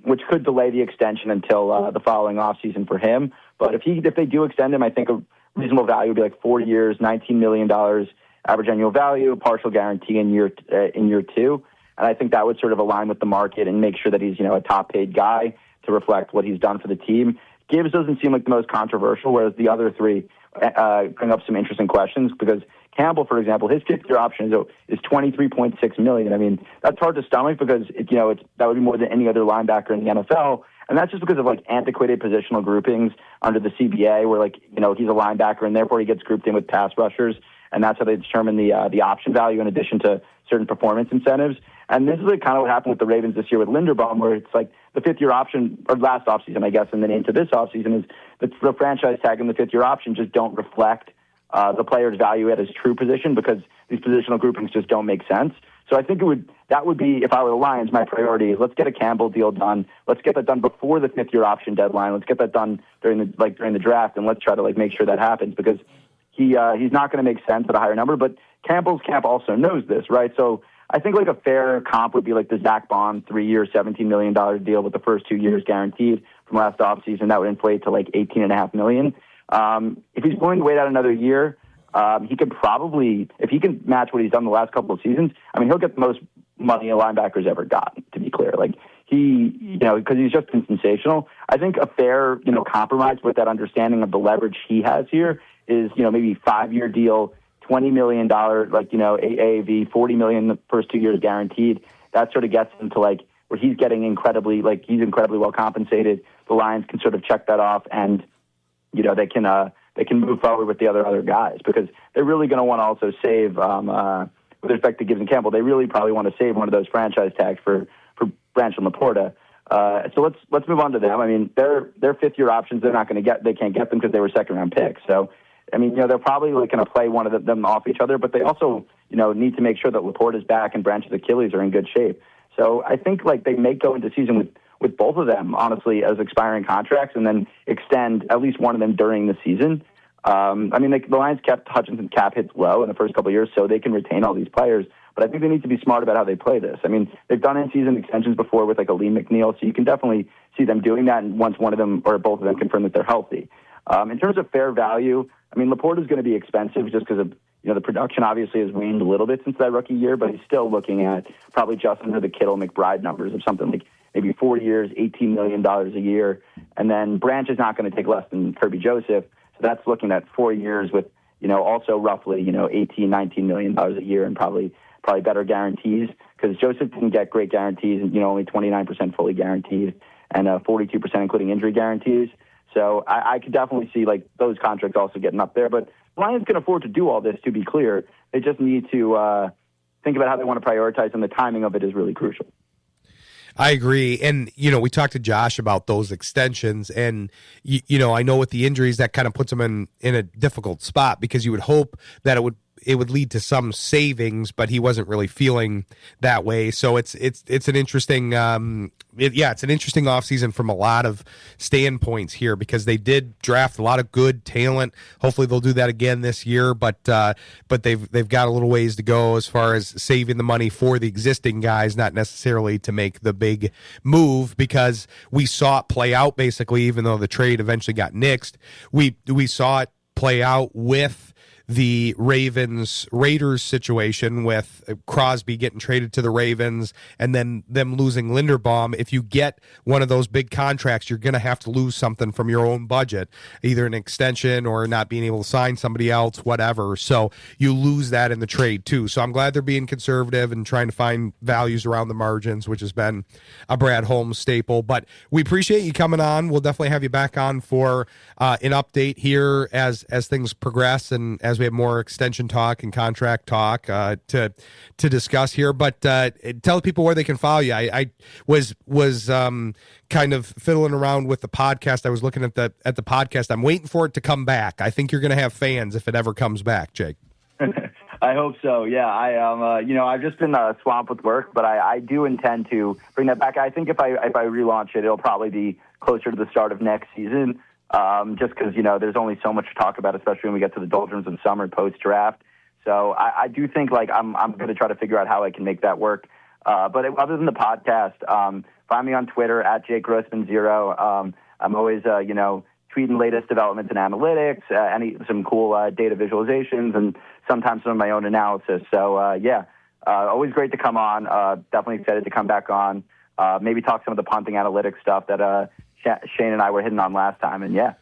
which could delay the extension until the following offseason for him. But if they do extend him, I think a reasonable value would be 4 years, $19 million average annual value, partial guarantee in year two. And I think that would sort of align with the market and make sure that he's, a top-paid guy to reflect what he's done for the team. Gibbs doesn't seem like the most controversial, whereas the other three bring up some interesting questions, because Campbell, for example, his fifth-year option is $23.6 million. I mean, that's hard to stomach because that would be more than any other linebacker in the NFL, and that's just because of antiquated positional groupings under the CBA, where he's a linebacker and therefore he gets grouped in with pass rushers, and that's how they determine the option value in addition to certain performance incentives. And this is kind of what happened with the Ravens this year with Linderbaum, where it's the fifth-year option, or last offseason, I guess, and then into this offseason, is the franchise tag and the fifth-year option just don't reflect the player's value at his true position, because these positional groupings just don't make sense. So I think that would be, if I were the Lions, my priority is let's get a Campbell deal done. Let's get that done before the fifth-year option deadline. Let's get that done during the draft, and let's try to make sure that happens, because he's not going to make sense at a higher number. But Campbell's camp also knows this, right? So I think a fair comp would be the Zach Bond 3-year, $17 million deal with the first 2 years guaranteed from last offseason. That would inflate to $18.5 million. If he's going to wait out another year, he could probably, if he can match what he's done the last couple of seasons, he'll get the most money a linebacker's ever gotten, to be clear. Because he's just been sensational. I think a fair, compromise with that understanding of the leverage he has here is, maybe 5-year deal, $20 million, AAV, $40 million the first 2 years guaranteed. That sort of gets him to where he's getting incredibly well compensated. The Lions can sort of check that off, and they can move forward with the other guys, because they're really going to want to also save with respect to Gibbs and Campbell. They really probably want to save one of those franchise tags for Branch and Laporta. So let's move on to them. Their fifth-year options, they can't get them because they were second-round picks. So they're probably going to play one of them off each other, but they also, need to make sure that Laporta's back and Branch's Achilles are in good shape. So I think they may go into season with both of them, honestly, as expiring contracts, and then extend at least one of them during the season. The Lions kept Hutchinson's cap hits low in the first couple of years so they can retain all these players. But I think they need to be smart about how they play this. They've done in-season extensions before with a Lee McNeil, so you can definitely see them doing that once one of them or both of them confirm that they're healthy. In terms of fair value, Laporta's going to be expensive just because of, the production obviously has waned a little bit since that rookie year, but he's still looking at probably just under the Kittle McBride numbers of something like maybe 4 years, $18 million a year. And then Branch is not going to take less than Kirby Joseph. So So that's looking at 4 years with, also roughly, 18, $19 million a year and probably better guarantees, because Joseph didn't get great guarantees and, only 29% fully guaranteed and 42% including injury guarantees. So I could definitely see like those contracts also getting up there. But Lions can afford to do all this, to be clear. They just need to think about how they want to prioritize, and the timing of it is really crucial. I agree. And, we talked to Josh about those extensions, and, I know with the injuries that kind of puts them in a difficult spot, because you would hope that it would lead to some savings, but he wasn't really feeling that way. So it's an interesting, it's an interesting offseason from a lot of standpoints here, because they did draft a lot of good talent. Hopefully they'll do that again this year, but they've got a little ways to go as far as saving the money for the existing guys, not necessarily to make the big move, because we saw it play out basically, even though the trade eventually got nixed. We saw it play out with the Raiders situation, with Crosby getting traded to the Ravens and then them losing Linderbaum. If you get one of those big contracts, you're going to have to lose something from your own budget, either an extension or not being able to sign somebody else, whatever. So you lose that in the trade too. So I'm glad they're being conservative and trying to find values around the margins, which has been a Brad Holmes staple. But we appreciate you coming on. We'll definitely have you back on for an update here as things progress and as we have more extension talk and contract talk to discuss here. But tell people where they can follow you. I was kind of fiddling around with the podcast. I was looking at the podcast. I'm waiting for it to come back. I think you're going to have fans if it ever comes back, Jake. I hope so. Yeah, I've just been swamped with work, but I do intend to bring that back. I think if I relaunch it, it'll probably be closer to the start of next season. Just because, there's only so much to talk about, especially when we get to the doldrums of summer post-draft. So I do think, I'm going to try to figure out how I can make that work. But other than the podcast, find me on Twitter at JakeGrossman0. I'm always, tweeting latest developments in analytics, some cool data visualizations, and sometimes some of my own analysis. So, always great to come on. Definitely excited to come back on. Maybe talk some of the punting analytics stuff that Shayne and I were hitting on last time, and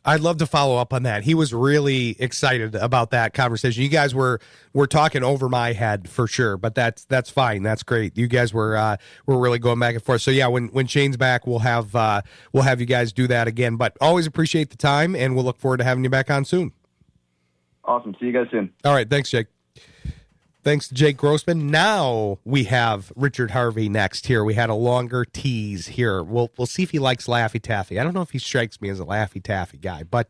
I'd love to follow up on that. He was really excited about that conversation. You guys were talking over my head for sure, but that's fine. That's great. You guys were really going back and forth. So yeah, when Shayne's back, we'll have you guys do that again. But always appreciate the time, and we'll look forward to having you back on soon. Awesome. See you guys soon. All right. Thanks, Jake. Thanks to Jake Grossman. Now we have Richard Harvey next here. We had a longer tease here. We'll see if he likes Laffy Taffy. I don't know if he strikes me as a Laffy Taffy guy, but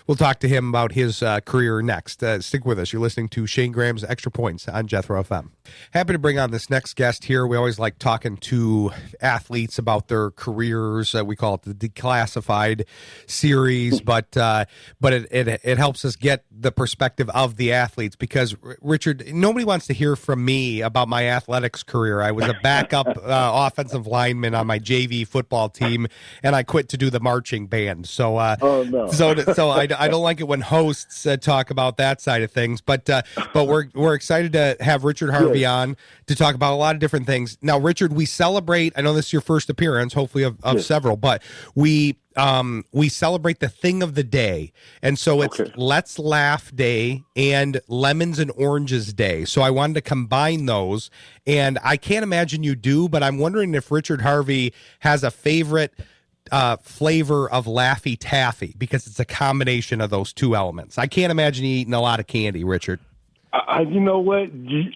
we'll talk to him about his career next. Stick with us. You're listening to Shayne Graham's Extra Points on Jethro FM. Happy to bring on this next guest here. We always like talking to athletes about their careers. We call it the declassified series, but it helps us get the perspective of the athletes, because Richard, nobody wants to hear from me about my athletics career. I was a backup offensive lineman on my JV football team, and I quit to do the marching band. So, so I don't like it when hosts talk about that side of things. But we're excited to have Richard Harvey on to talk about a lot of different things. Now, Richard, we celebrate. I know this is your first appearance, hopefully of several, but we celebrate the thing of the day. And so it's Let's Laugh Day and Lemons and Oranges Day. So I wanted to combine those, and I can't imagine you do, but I'm wondering if Richard Harvey has a favorite flavor of Laffy Taffy, because it's a combination of those two elements. I can't imagine you eating a lot of candy, Richard. You know what?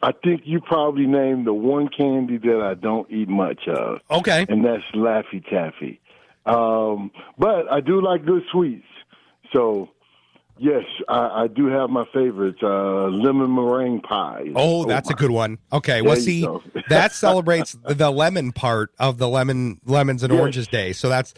I think you probably named the one candy that I don't eat much of. Okay. And that's Laffy Taffy. But I do like good sweets. So, yes, I do have my favorites, lemon meringue pie. Oh, that's a good one. Okay, well, see, that celebrates the lemon part of the lemons and oranges day. So that's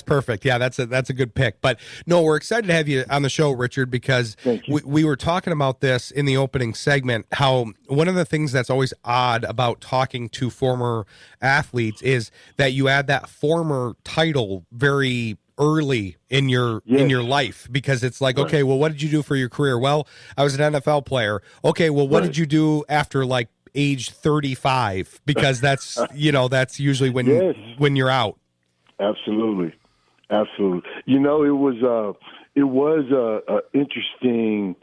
perfect. Yeah, that's a good pick. But no, we're excited to have you on the show, Richard, because we were talking about this in the opening segment, how one of the things that's always odd about talking to former athletes is that you add that former title very early in your life, because it's like, okay, well, what did you do for your career? Well, I was an NFL player. Okay, well, what did you do after like age 35? Because that's that's usually when you're out. Absolutely. It was was a interesting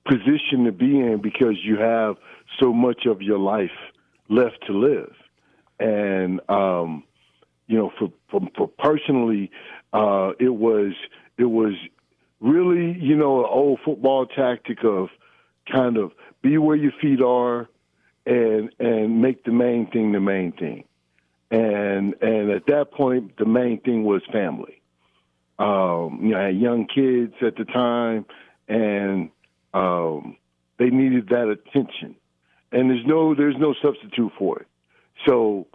position to be in because you have so much of your life left to live, and for personally, it was really an old football tactic of kind of be where your feet are and make the main thing the main thing. And at that point, the main thing was family. I had young kids at the time, and they needed that attention. And there's no substitute for it. So,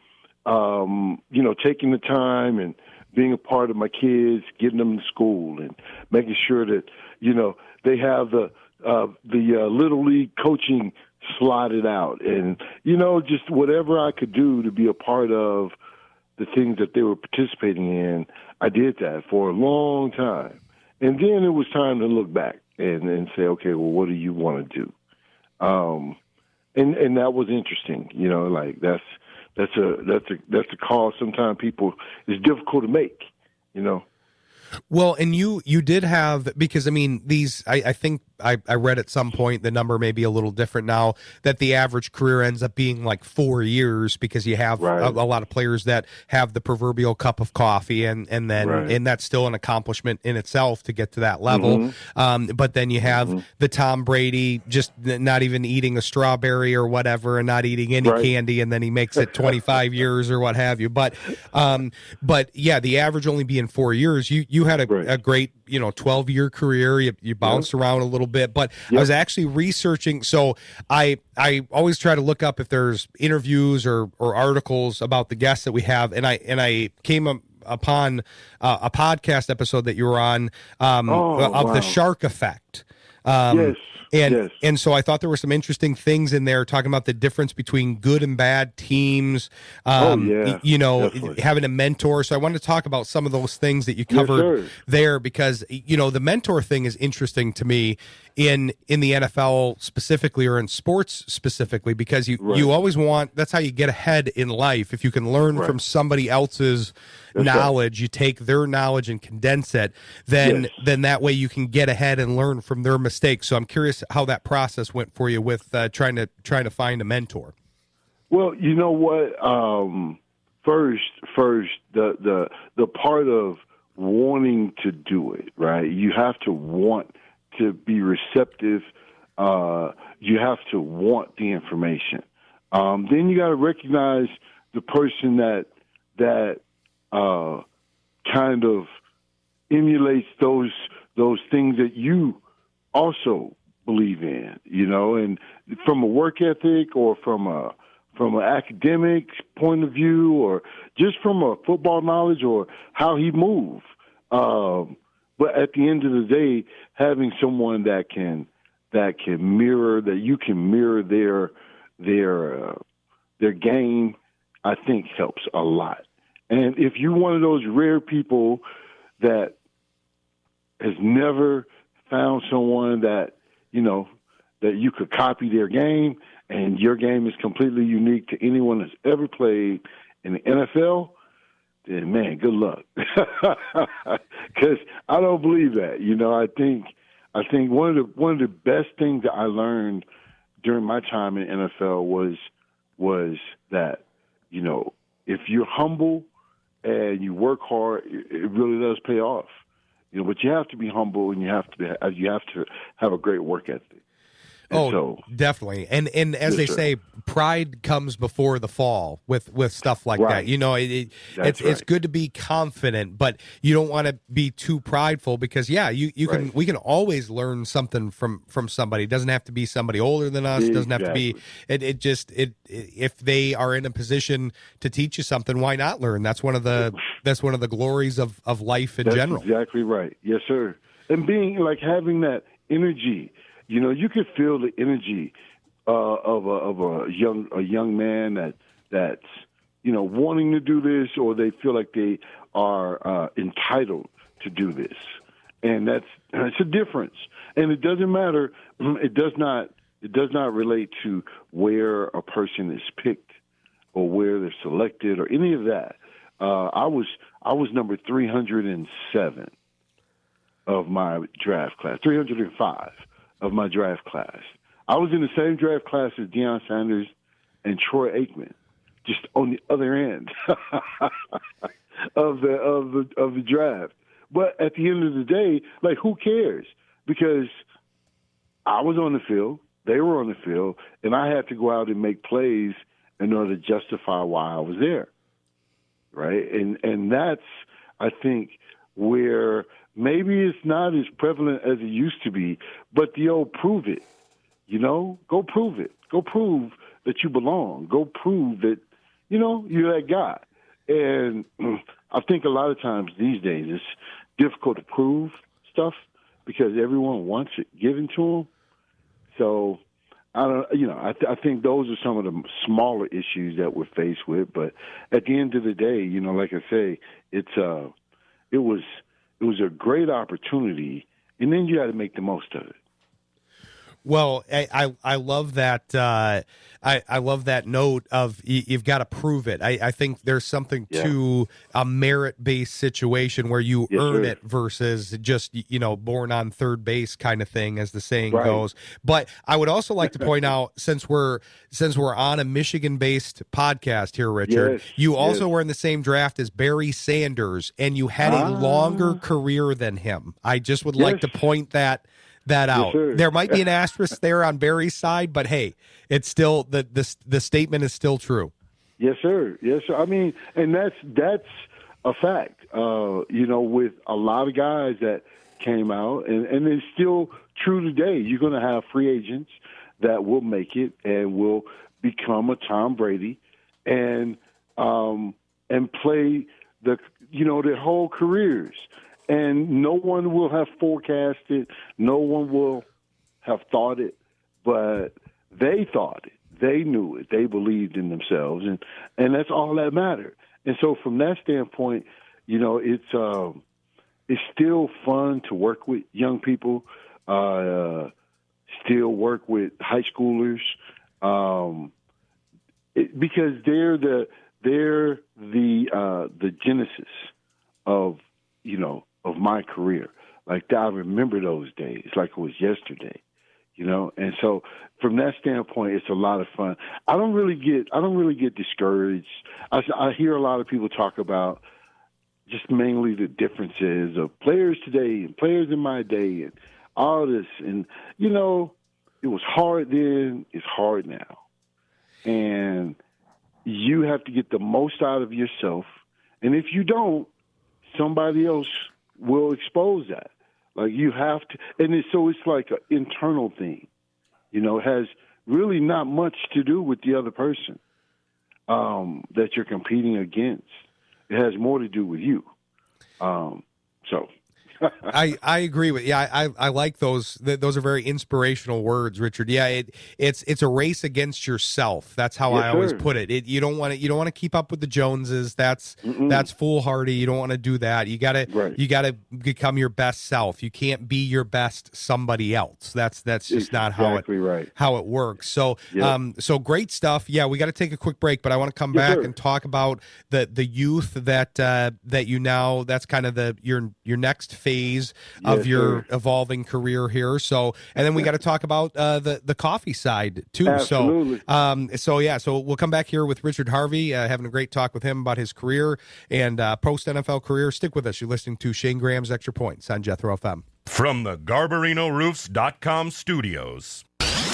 taking the time and being a part of my kids, getting them to school, and making sure that they have the little league coaching slotted out, and just whatever I could do to be a part of the things that they were participating in. I did that for a long time, and then it was time to look back and say, okay, well, what do you want to do? And that was interesting. That's a call. Sometimes it's difficult to make. Well, and you did have, because I think I read at some point, the number may be a little different now, that the average career ends up being like 4 years, because you have a lot of players that have the proverbial cup of coffee, and then and that's still an accomplishment in itself to get to that level. But then you have the Tom Brady just not even eating a strawberry or whatever, and not eating any candy, and then he makes it 25 years or what have you. But yeah, the average only being 4 years. You had a great 12-year career. You bounced around a little bit, but I was actually researching. So I always try to look up if there's interviews or articles about the guests that we have, and I came upon a podcast episode that you were on of the Shark Effect. And so I thought there were some interesting things in there talking about the difference between good and bad teams, definitely. having a mentor. So I wanted to talk about some of those things that you covered there, because, the mentor thing is interesting to me in the NFL specifically, or in sports specifically, because you always want, that's how you get ahead in life. If you can learn from somebody else's knowledge, you take their knowledge and condense it, then that way you can get ahead and learn from their mistakes. So I'm curious how that process went for you with trying to find a mentor. Well, you know what? First, the part of wanting to do it, right? You have to want to be receptive. You have to want the information. Then you got to recognize the person that kind of emulates those things that you also believe in, and from a work ethic, or from an academic point of view, or just from a football knowledge, or how he moves. But at the end of the day, having someone that can mirror, that you can mirror their game, I think helps a lot. And if you're one of those rare people that has never found someone that you could copy their game, and your game is completely unique to anyone that's ever played in the NFL, then man, good luck. Because I don't believe that. I think one of the best things that I learned during my time in the NFL was that if you're humble and you work hard, it really does pay off. But you have to be humble, and you have to have a great work ethic. Definitely. And as they say, pride comes before the fall with stuff like that. It's good to be confident, but you don't want to be too prideful, because we can always learn something from somebody. It doesn't have to be somebody older than us. It doesn't have to be if they are in a position to teach you something, why not learn? That's one of the glories of life in general. Exactly right. Yes, sir. And having that energy. You could feel the energy of a young man that's wanting to do this, or they feel like they are entitled to do this, and it's a difference. And it doesn't matter. It does not relate to where a person is picked or where they're selected or any of that. I was number 307. of my draft class, 305 of my draft class. I was in the same draft class as Deion Sanders and Troy Aikman, just on the other end of the draft. But at the end of the day, like, who cares? Because I was on the field, they were on the field, and I had to go out and make plays in order to justify why I was there, right? And that's, I think, where maybe it's not as prevalent as it used to be, but the old prove it, go prove it. Go prove that you belong. Go prove that, you're that guy. And I think a lot of times these days it's difficult to prove stuff because everyone wants it given to them. So I think those are some of the smaller issues that we're faced with. But at the end of the day, like I say, it was a great opportunity, and then you got to make the most of it. Well, I love that. I love that note of you've got to prove it. I think there's something to a merit-based situation where you earn it versus just, born on third base kind of thing, as the saying goes. But I would also like to point out, since we're on a Michigan-based podcast here, Richard, you also were in the same draft as Barry Sanders, and you had a longer career than him. I just would like to point that out. There might be an asterisk there on Barry's side, but hey, it's still the statement is still true. Yes, sir. Yes, sir. I mean, and that's a fact. With a lot of guys that came out, and it's still true today. You're going to have free agents that will make it and will become a Tom Brady and play their whole careers. And no one will have forecasted, no one will have thought it, but they thought it. They knew it. They believed in themselves, and that's all that mattered. And so from that standpoint, it's still fun to work with young people, still work with high schoolers, because they're the genesis of my career. Like, I remember those days like it was yesterday, And so from that standpoint, it's a lot of fun. I don't really get discouraged. I hear a lot of people talk about just mainly the differences of players today and players in my day and all this. And, it was hard then, it's hard now. And you have to get the most out of yourself. And if you don't, somebody else will expose that. Like, you have to, and so it's like an internal thing. It has really not much to do with the other person that you're competing against. It has more to do with you. I agree with I like those. Those are very inspirational words, Richard. Yeah, it's a race against yourself. That's how I always put it. You don't want to keep up with the Joneses. That's foolhardy. You don't want to do that. You gotta become your best self. You can't be your best somebody else. That's just not how it works. So so great stuff. Yeah, we got to take a quick break, but I want to come back and talk about the youth that now. That's kind of your next phase of your evolving career here. So, and then we got to talk about the coffee side too. Absolutely. So we'll come back here with Richard Harvey, having a great talk with him about his career and post NFL career. Stick with us. You're listening to Shayne Graham's Extra Points on Jethro FM. From the GarbarinoRoofs.com studios.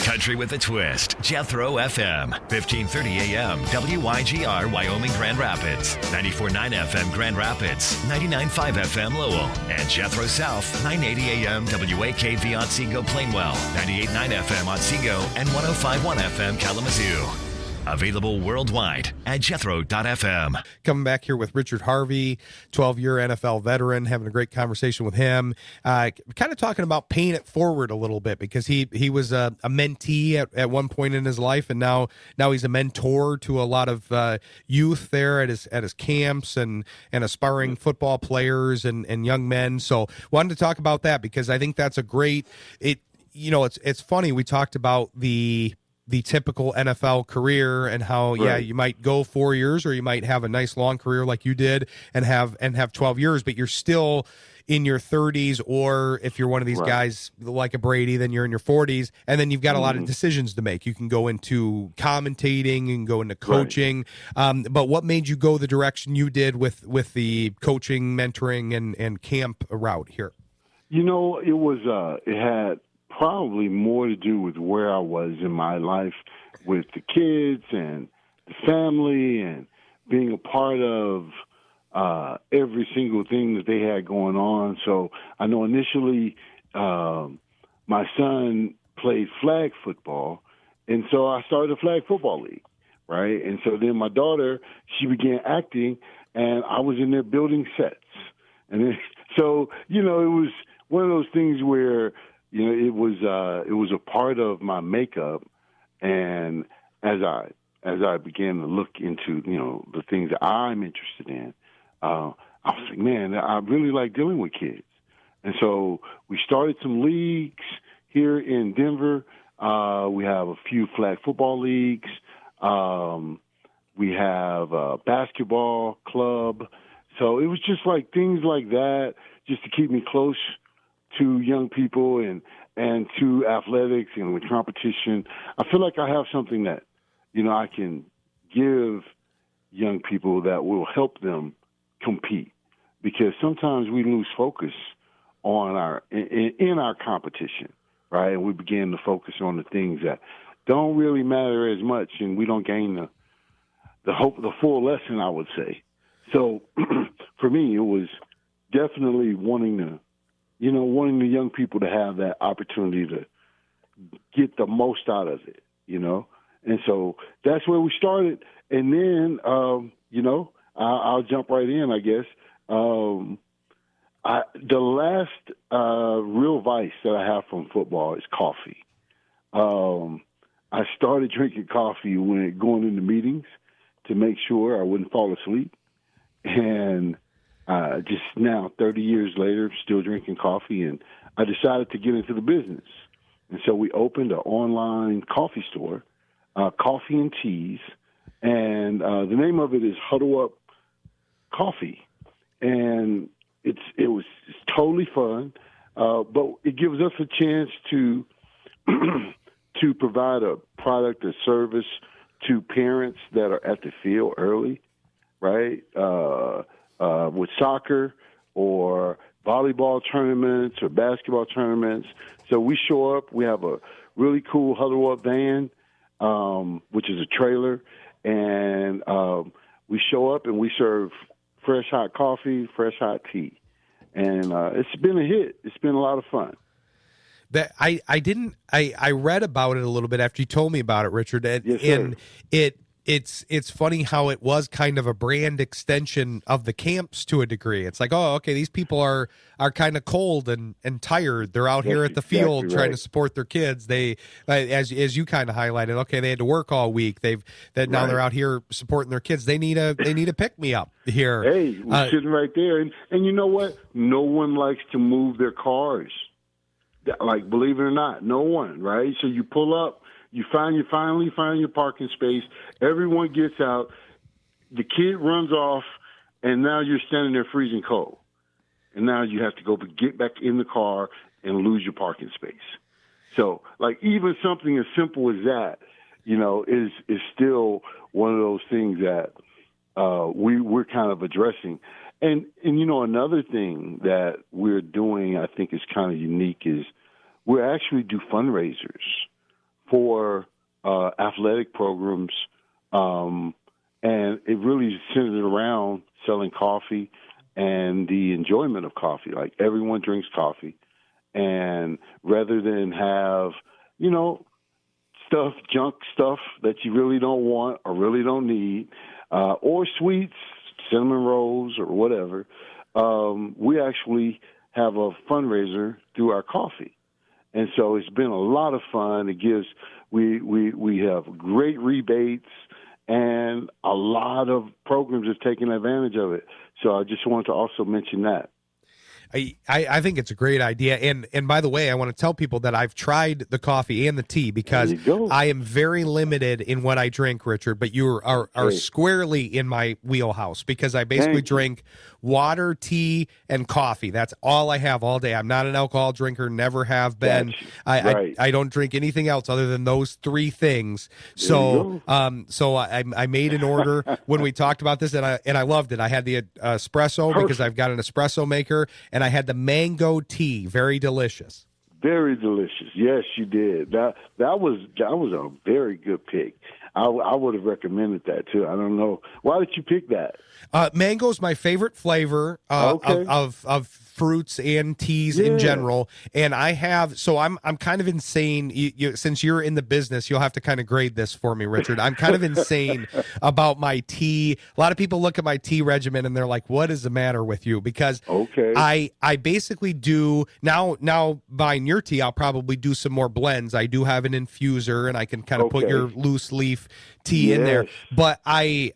Country with a twist. Jethro FM. 1530 AM. WYGR Wyoming Grand Rapids. 94.9 FM Grand Rapids. 99.5 FM Lowell. And Jethro South. 980 AM WAKV Otsego Plainwell. 98.9 FM Otsego. And 105.1 FM Kalamazoo. Available worldwide at jethro.fm. Coming back here with Richard Harvey, 12-year NFL veteran, having a great conversation with him. Kind of talking about paying it forward a little bit because he was a mentee at one point in his life, and now he's a mentor to a lot of youth there at his camps and aspiring football players and young men. So wanted to talk about that because I think that's a great. It's funny. We talked about the the typical NFL career and how you might go 4 years or you might have a nice long career like you did and have 12 years, but you're still in your 30s, or if you're one of these guys like a Brady, then you're in your 40s, and then you've got a lot of decisions to make. You can go into commentating and go into coaching, but what made you go the direction you did with the coaching, mentoring, and camp route here? You know, it was it had probably more to do with where I was in my life with the kids and the family and being a part of every single thing that they had going on. So I know initially my son played flag football, and so I started a flag football league, right? And so then my daughter, she began acting, and I was in there building sets. And then, so, you know, it was one of those things where, you know, it was a part of my makeup. And as I began to look into, you know, the things that I'm interested in, I was like, man, I really like dealing with kids. And so we started some leagues here in Denver. We have a few flag football leagues. We have a basketball club. So it was just like things like that, just to keep me close to young people and to athletics and with competition. I feel like I have something that, you know, I can give young people that will help them compete, because sometimes we lose focus on in our competition, right? And we begin to focus on the things that don't really matter as much, and we don't gain the full lesson, I would say. So for me, it was definitely wanting the young people to have that opportunity to get the most out of it, you know? And so that's where we started. And then, you know, I'll jump right in, I guess. The last real vice that I have from football is coffee. I started drinking coffee when going into meetings to make sure I wouldn't fall asleep. And just now, 30 years later, still drinking coffee, and I decided to get into the business. And so we opened an online coffee store, Coffee and Teas, and the name of it is Huddle Up Coffee. And it's totally fun, but it gives us a chance to to provide a product or service to parents that are at the field early, right? With soccer or volleyball tournaments or basketball tournaments. So we show up. We have a really cool Huddle Up van, which is a trailer, and we show up and we serve fresh hot coffee, fresh hot tea, and it's been a hit. It's been a lot of fun. That I read about it a little bit after you told me about it, Richard, Yes, sir. and it's funny how it was kind of a brand extension of the camps to a degree. It's like, oh, okay, these people are kind of cold and tired. They're out here at the field exactly trying right. to support their kids. They, as you kind of highlighted, okay, they had to work all week. Now Right. they're out here supporting their kids. They need a pick me up here. Hey, we're sitting right there, and you know what? No one likes to move their cars. Like, believe it or not, no one, right? So you pull up, you finally find your parking space. Everyone gets out. The kid runs off, and now you're standing there freezing cold. And now you have to go get back in the car and lose your parking space. So, like, even something as simple as that, you know, is still one of those things that we're kind of addressing. And you know, another thing that we're doing, I think, is kind of unique is we actually do fundraisers for athletic programs, and it really is centered around selling coffee and the enjoyment of coffee. Like, everyone drinks coffee, and rather than have, you know, junk stuff that you really don't want or really don't need, or sweets, cinnamon rolls or whatever, we actually have a fundraiser through our coffee. And so it's been a lot of fun. It gives we have great rebates, and a lot of programs have taken advantage of it. So I just wanted to also mention that. I think it's a great idea. And by the way, I want to tell people that I've tried the coffee and the tea because I am very limited in what I drink, Richard, but you are squarely in my wheelhouse because I basically drink water, tea, and coffee. That's all I have all day. I'm not an alcohol drinker, never have been. I don't drink anything else other than those three things. So I made an order when we talked about this, and I loved it. I had the espresso because I've got an espresso maker, and I had the mango tea, very delicious. Very delicious. Yes, you did. That was a very good pick. I would have recommended that too. I don't know. Why did you pick that? Mango is my favorite flavor of fruits and teas in general, and I'm kind of insane. Since you're in the business, you'll have to kind of grade this for me, Richard. I'm kind of insane about my tea. A lot of people look at my tea regimen and they're like, "What is the matter with you?" Because I basically do now buying your tea, I'll probably do some more blends. I do have an infuser, and I can kind of put your loose leaf tea in there. But I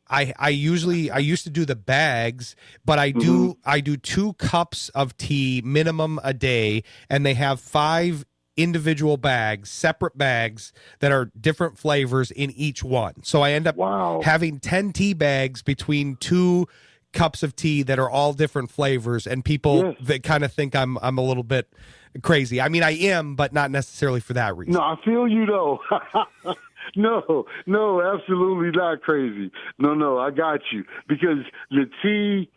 used to do the bags, but I do 2 cups of tea minimum a day, and they have 5 individual bags, separate bags that are different flavors in each one. So I end up having 10 tea bags between 2 cups of tea that are all different flavors, and people that kind of think I'm a little bit crazy. I mean, I am, but not necessarily for that reason. No, I feel you though. No, absolutely not crazy. No, I got you. Because the tea,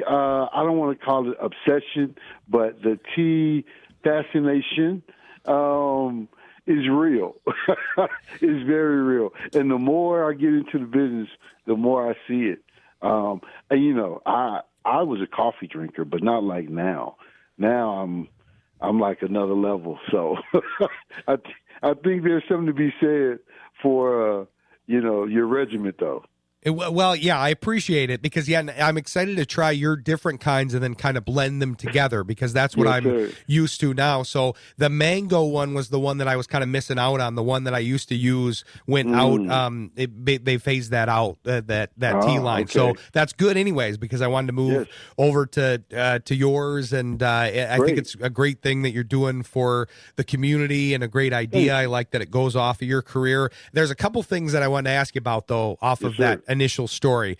I don't want to call it obsession, but the tea fascination is real. It's very real. And the more I get into the business, the more I see it. And I was a coffee drinker, but not like now. Now I'm like another level. So I think there's something to be said for your regiment, though. Well, yeah, I appreciate it because, I'm excited to try your different kinds and then kind of blend them together because that's what I'm used to now. So the mango one was the one that I was kind of missing out on. The one that I used to use went out. They phased that out, that tea line. Okay. So that's good anyways because I wanted to move over to yours. And I think it's a great thing that you're doing for the community and a great idea. I like that it goes off of your career. There's a couple things that I wanted to ask you about, though, off of that initial story.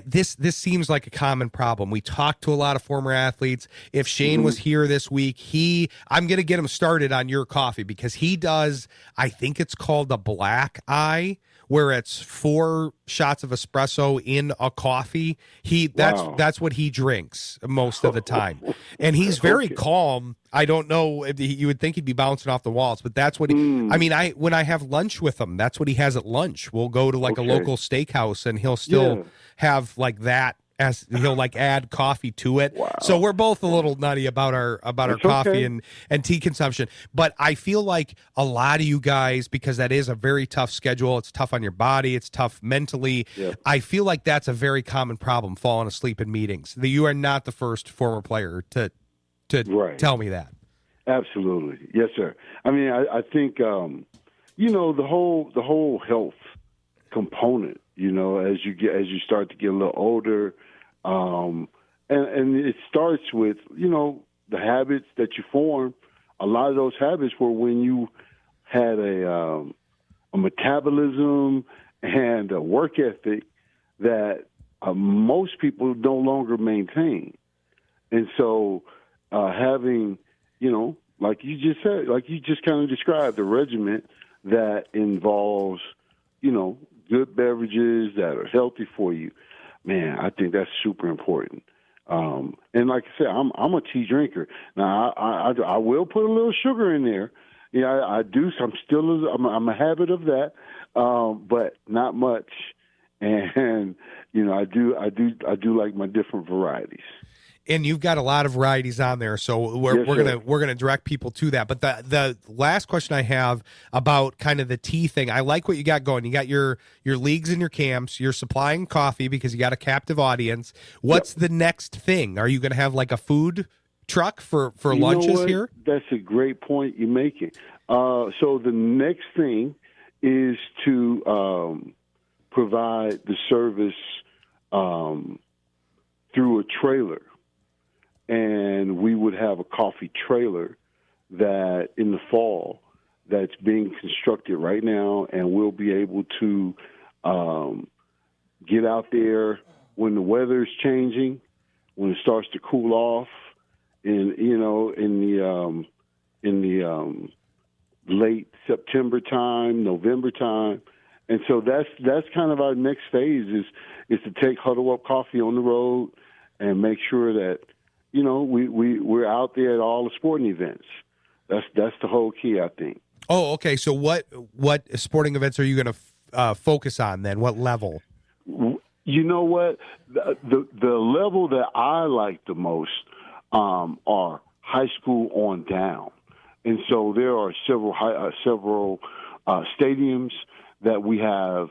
This seems like a common problem. We talk to a lot of former athletes. If Shayne was here this week, I'm going to get him started on your coffee because he does, I think it's called a black eye, where it's 4 shots of espresso in a coffee. That's what he drinks most of the time. And he's very calm. I don't know if you would think he'd be bouncing off the walls, but that's what when I have lunch with him, that's what he has at lunch. We'll go to a local steakhouse and he'll still have like that as he'll like add coffee to it. Wow. So we're both a little nutty about our coffee and tea consumption. But I feel like a lot of you guys, because that is a very tough schedule, it's tough on your body, it's tough mentally. Yeah. I feel like that's a very common problem, falling asleep in meetings. You are not the first former player to tell me that. Absolutely. Yes, sir. I mean, I think, the whole health component, as you start to get a little older, and it starts with, the habits that you form. A lot of those habits were when you had a metabolism and a work ethic that most people no longer maintain. And so having, like you just said, like you just kind of described, a regimen that involves, good beverages that are healthy for you, man, I think that's super important. And like I said, I'm a tea drinker. Now I will put a little sugar in there. Yeah, I do. So I'm a habit of that, but not much. And I do like my different varieties. And you've got a lot of varieties on there, so we're gonna direct people to that. But the last question I have about kind of the tea thing, I like what you got going. You got your leagues and your camps. You're supplying coffee because you got a captive audience. What's the next thing? Are you going to have like a food truck for lunches here? That's a great point you're making. So the next thing is to provide the service through a trailer. and we would have a coffee trailer that in the fall that's being constructed right now, and we'll be able to get out there when the weather's changing, when it starts to cool off, in the late September time, November time. And so that's kind of our next phase is to take Huddle Up Coffee on the road and make sure that, we're out there at all the sporting events. That's the whole key, I think. Oh, okay. So what sporting events are you going to focus on then? What level? You know what? The level that I like the most are high school on down. And so there are several stadiums that we have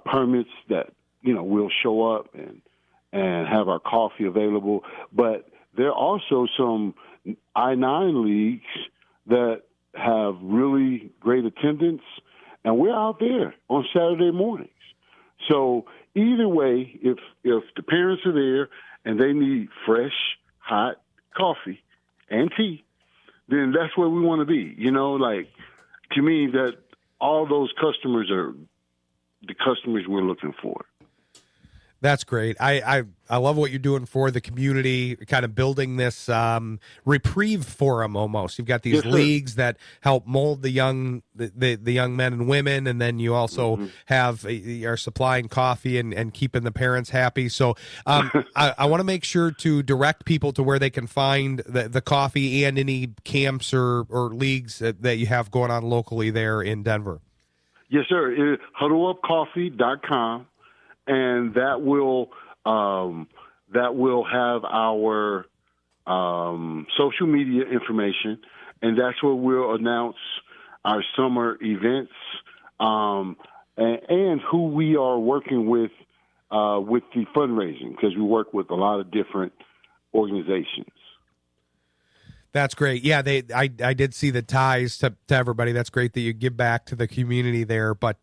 permits that, we'll show up and have our coffee available. But there are also some I-9 leagues that have really great attendance, and we're out there on Saturday mornings. So either way, if the parents are there and they need fresh, hot coffee and tea, then that's where we want to be. To me, that all those customers are the customers we're looking for. That's great. I love what you're doing for the community, kind of building this reprieve forum almost. You've got these leagues that help mold the young men and women, and then you also are supplying coffee and keeping the parents happy. So I want to make sure to direct people to where they can find the coffee and any camps or leagues that you have going on locally there in Denver. Yes, sir. HuddleUpCoffee.com. And that will have our social media information, and that's where we'll announce our summer events and who we are working with the fundraising, because we work with a lot of different organizations. That's great. Yeah, I did see the ties to everybody. That's great that you give back to the community there. But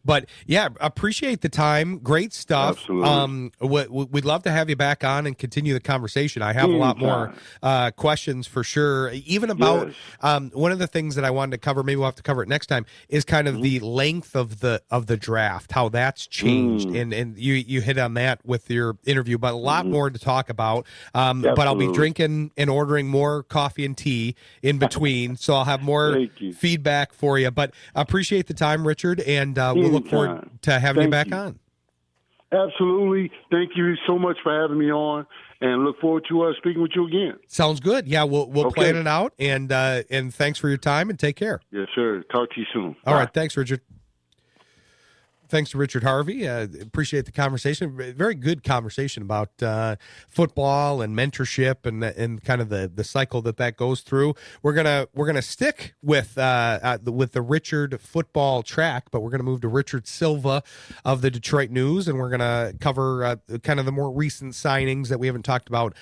but yeah, appreciate the time. Great stuff. Absolutely. We'd love to have you back on and continue the conversation. I have a lot more questions for sure. Even about one of the things that I wanted to cover. Maybe we'll have to cover it next time. Is kind of the length of the draft, how that's changed, and you hit on that with your interview. But a lot more to talk about. But I'll be drinking and ordering more coffee and tea in between, so I'll have more feedback for you. But I appreciate the time, Richard, and we'll look forward to having you back on. Absolutely. Thank you so much for having me on, and look forward to speaking with you again. Sounds good. Yeah, we'll plan it out, and thanks for your time, and take care. Yes, sir. Talk to you soon. All right. Thanks, Richard. Thanks to Richard Harvey. Appreciate the conversation. Very good conversation about football and mentorship and kind of the cycle that goes through. We're gonna stick with the Richard football track, but we're gonna move to Richard Silva of the Detroit News, and we're gonna cover kind of the more recent signings that we haven't talked about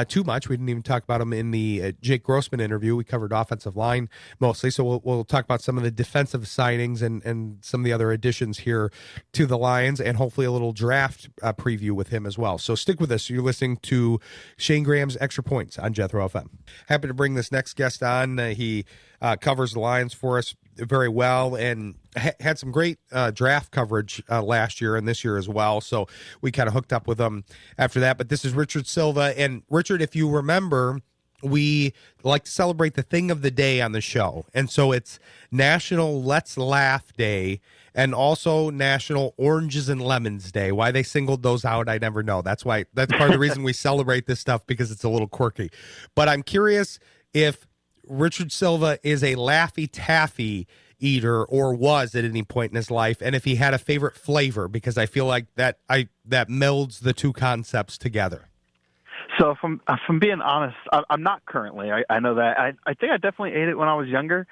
too much. We didn't even talk about them in the Jake Grossman interview. We covered offensive line mostly, so we'll talk about some of the defensive signings and some of the other additions here to the Lions, and hopefully a little draft preview with him as well. So stick with us. You're listening to Shayne Graham's Extra Points on Jethro FM. Happy to bring this next guest on. He covers the Lions for us very well and had some great draft coverage last year and this year as well. So we kind of hooked up with him after that. But this is Richard Silva. And Richard, if you remember, we like to celebrate the thing of the day on the show. And so it's National Let's Laugh Day and also National Oranges and Lemons Day. Why they singled those out, I never know. That's part of the reason we celebrate this stuff, because it's a little quirky. But I'm curious if Richard Silva is a Laffy Taffy eater or was at any point in his life, and if he had a favorite flavor, because I feel like that melds the two concepts together. So if I'm being honest, I'm not currently. I know that. I think I definitely ate it when I was younger.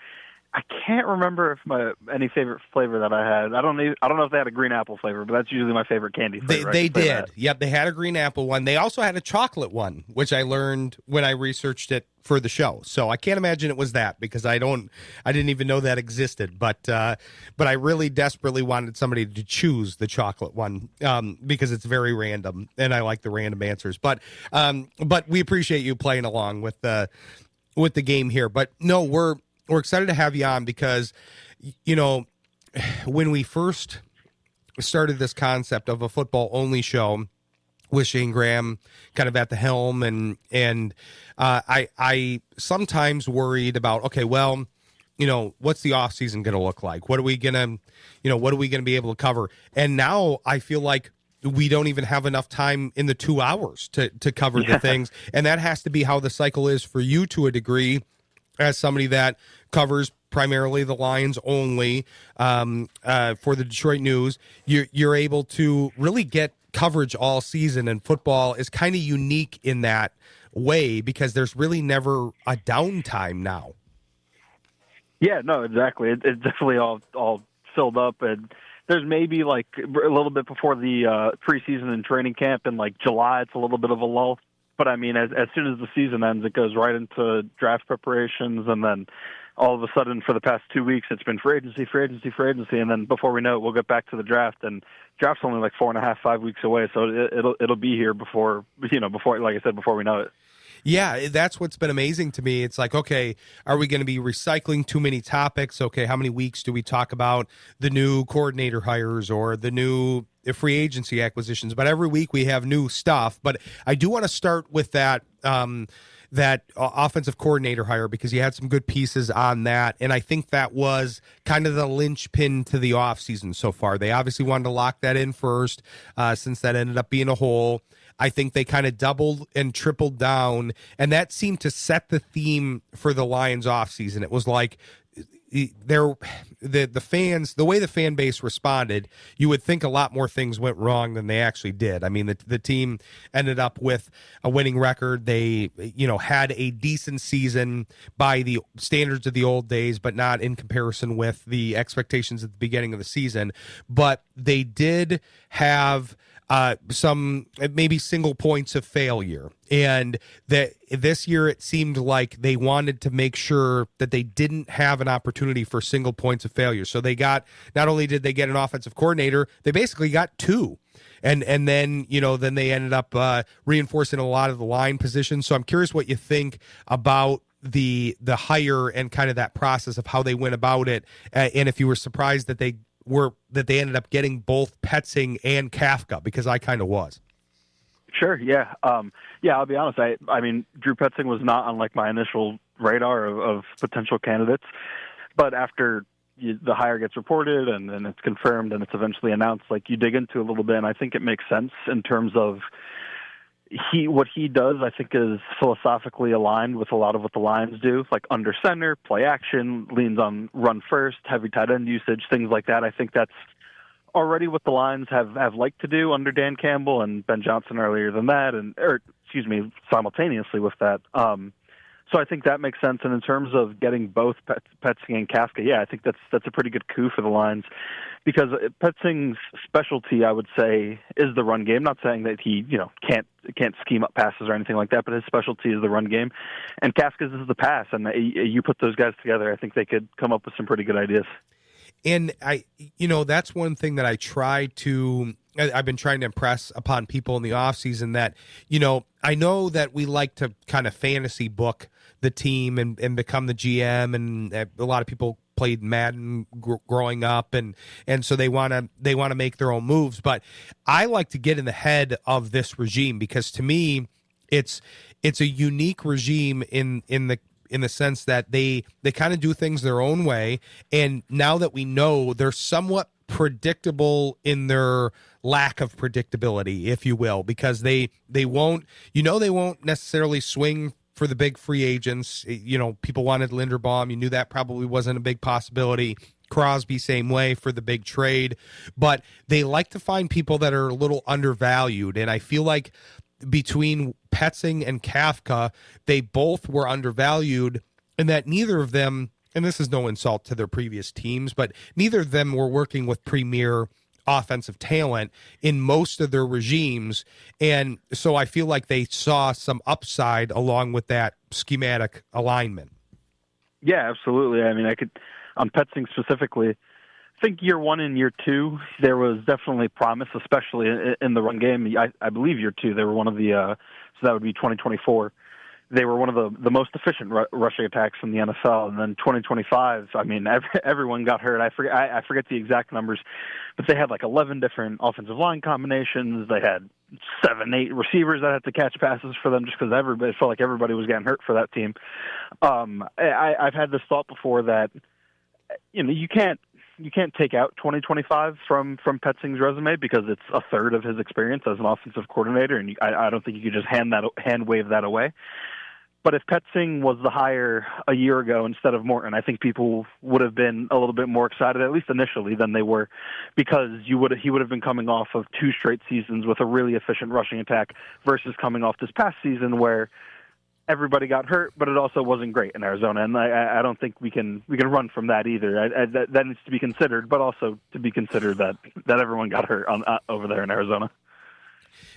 I can't remember if any favorite flavor that I had. I don't know if they had a green apple flavor, but that's usually my favorite candy flavor. They did. Yep, they had a green apple one. They also had a chocolate one, which I learned when I researched it for the show. So I can't imagine it was that, because I didn't even know that existed. But I really desperately wanted somebody to choose the chocolate one, because it's very random, and I like the random answers. But we appreciate you playing along with the game here. But no, we're excited to have you on, because, you know, when we first started this concept of a football only show with Shayne Graham kind of at the helm, and I sometimes worried about, okay, well, you know, what's the off season going to look like? What are we going to be able to cover? And now I feel like we don't even have enough time in the 2 hours to cover the things. And that has to be how the cycle is for you to a degree, as somebody that covers primarily the Lions only for the Detroit News. You're able to really get coverage all season, and football is kind of unique in that way, because there's really never a downtime now. Yeah, no, exactly. It's definitely all filled up, and there's maybe like a little bit before the preseason and training camp in like July, it's a little bit of a lull. But I mean, as soon as the season ends, it goes right into draft preparations, and then all of a sudden, for the past 2 weeks, it's been free agency, and then before we know it, we'll get back to the draft. And draft's only like 4.5, 5 weeks away, so it'll be here before like I said, before we know it. Yeah, that's what's been amazing to me. It's like, okay, are we going to be recycling too many topics? Okay, how many weeks do we talk about the new coordinator hires or the new free agency acquisitions? But every week we have new stuff. But I do want to start with that offensive coordinator hire, because you had some good pieces on that. And I think that was kind of the linchpin to the offseason so far. They obviously wanted to lock that in first, since that ended up being a hole. I think they kind of doubled and tripled down, and that seemed to set the theme for the Lions offseason. It was like the fans, the way the fan base responded, you would think a lot more things went wrong than they actually did. I mean, the team ended up with a winning record. They, had a decent season by the standards of the old days, but not in comparison with the expectations at the beginning of the season. But they did have some maybe single points of failure. And that this year it seemed like they wanted to make sure that they didn't have an opportunity for single points of failure. So they got, not only did they get an offensive coordinator, they basically got two. And then, then they ended up reinforcing a lot of the line positions. So I'm curious what you think about the hire and kind of that process of how they went about it. And if you were surprised that they ended up getting both Petzing and Kafka, because I kind of was. Sure. Yeah. I'll be honest. I mean, Drew Petzing was not on like my initial radar of potential candidates, but after the hire gets reported and it's confirmed and it's eventually announced, like you dig into a little bit, and I think it makes sense in terms of what he does. I think is philosophically aligned with a lot of what the Lions do, like under center, play action, leans on run first, heavy tight end usage, things like that. I think that's already what the Lions have liked to do under Dan Campbell and Ben Johnson earlier than that, simultaneously with that. So I think that makes sense. And in terms of getting both Petzing and Kafka, yeah, I think that's a pretty good coup for the Lions, because Petzing's specialty, I would say, is the run game. Not saying that he, can't scheme up passes or anything like that, but his specialty is the run game. And Kafka's is the pass. And you put those guys together, I think they could come up with some pretty good ideas. And that's one thing that I've been trying to impress upon people in the offseason, that, I know that we like to kind of fantasy book the team and become the GM, and a lot of people played Madden growing up, and so they want to make their own moves. But I like to get in the head of this regime, because to me, it's a unique regime in the sense that they kind of do things their own way. And now that we know, they're somewhat predictable in their lack of predictability, if you will, because they won't necessarily swing for the big free agents. People wanted Linderbaum. You knew that probably wasn't a big possibility. Crosby, same way for the big trade. But they like to find people that are a little undervalued. And I feel like between Petzing and Kafka, they both were undervalued, and that neither of them and this is no insult to their previous teams, but neither of them were working with premier offensive talent in most of their regimes. And so I feel like they saw some upside along with that schematic alignment. Yeah, absolutely. I mean, on Petzing specifically, I think year 1 and year 2, there was definitely promise, especially in the run game. I believe year 2, they were one of the, so that would be 2024. They were one of the most efficient rushing attacks in the NFL. And then 2025, I mean, everyone got hurt. I forget the exact numbers, but they had like 11 different offensive line combinations. They had 7, 8 receivers that had to catch passes for them just because it felt like everybody was getting hurt for that team. I've had this thought before that, you can't take out 2025 from Petzing's resume because it's a third of his experience as an offensive coordinator, and I don't think you could just hand wave that away. But if Petzing was the hire a year ago instead of Morton, I think people would have been a little bit more excited, at least initially, than they were, because he would have been coming off of 2 straight seasons with a really efficient rushing attack versus coming off this past season where everybody got hurt, but it also wasn't great in Arizona, and I don't think we can run from that either. That needs to be considered, but also to be considered that everyone got hurt over there in Arizona.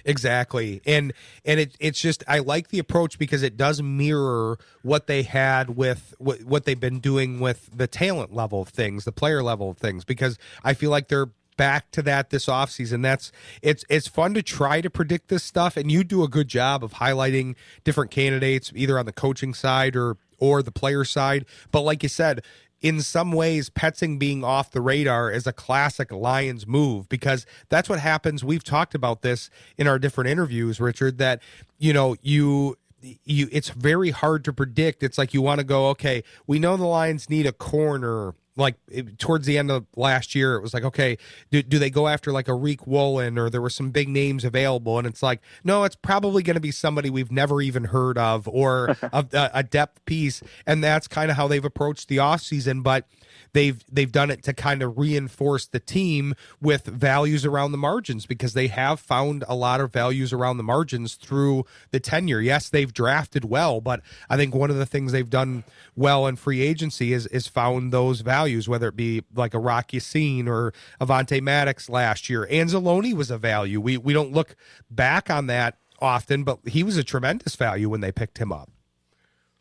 Exactly. And it's just, I like the approach because it does mirror what they had with what they've been doing with the talent level of things, the player level of things, because I feel like they're back to that this offseason. It's fun to try to predict this stuff, and you do a good job of highlighting different candidates, either on the coaching side or the player side. But like you said, in some ways, Petzing being off the radar is a classic Lions move, because that's what happens. We've talked about this in our different interviews, Richard, that, it's very hard to predict. It's like you want to go, okay, we know the Lions need a corner. Like towards the end of last year, it was like, okay, do they go after like a Reek Woolen, or there were some big names available? And it's like, no, it's probably going to be somebody we've never even heard of, or a depth piece. And that's kind of how they've approached the offseason. But they've done it to kind of reinforce the team with values around the margins, because they have found a lot of values around the margins through the tenure. Yes, they've drafted well, but I think one of the things they've done well in free agency is found those values, whether it be like a Rock Yassin or Avonte Maddox last year. Anzalone was a value. We don't look back on that often, but he was a tremendous value when they picked him up.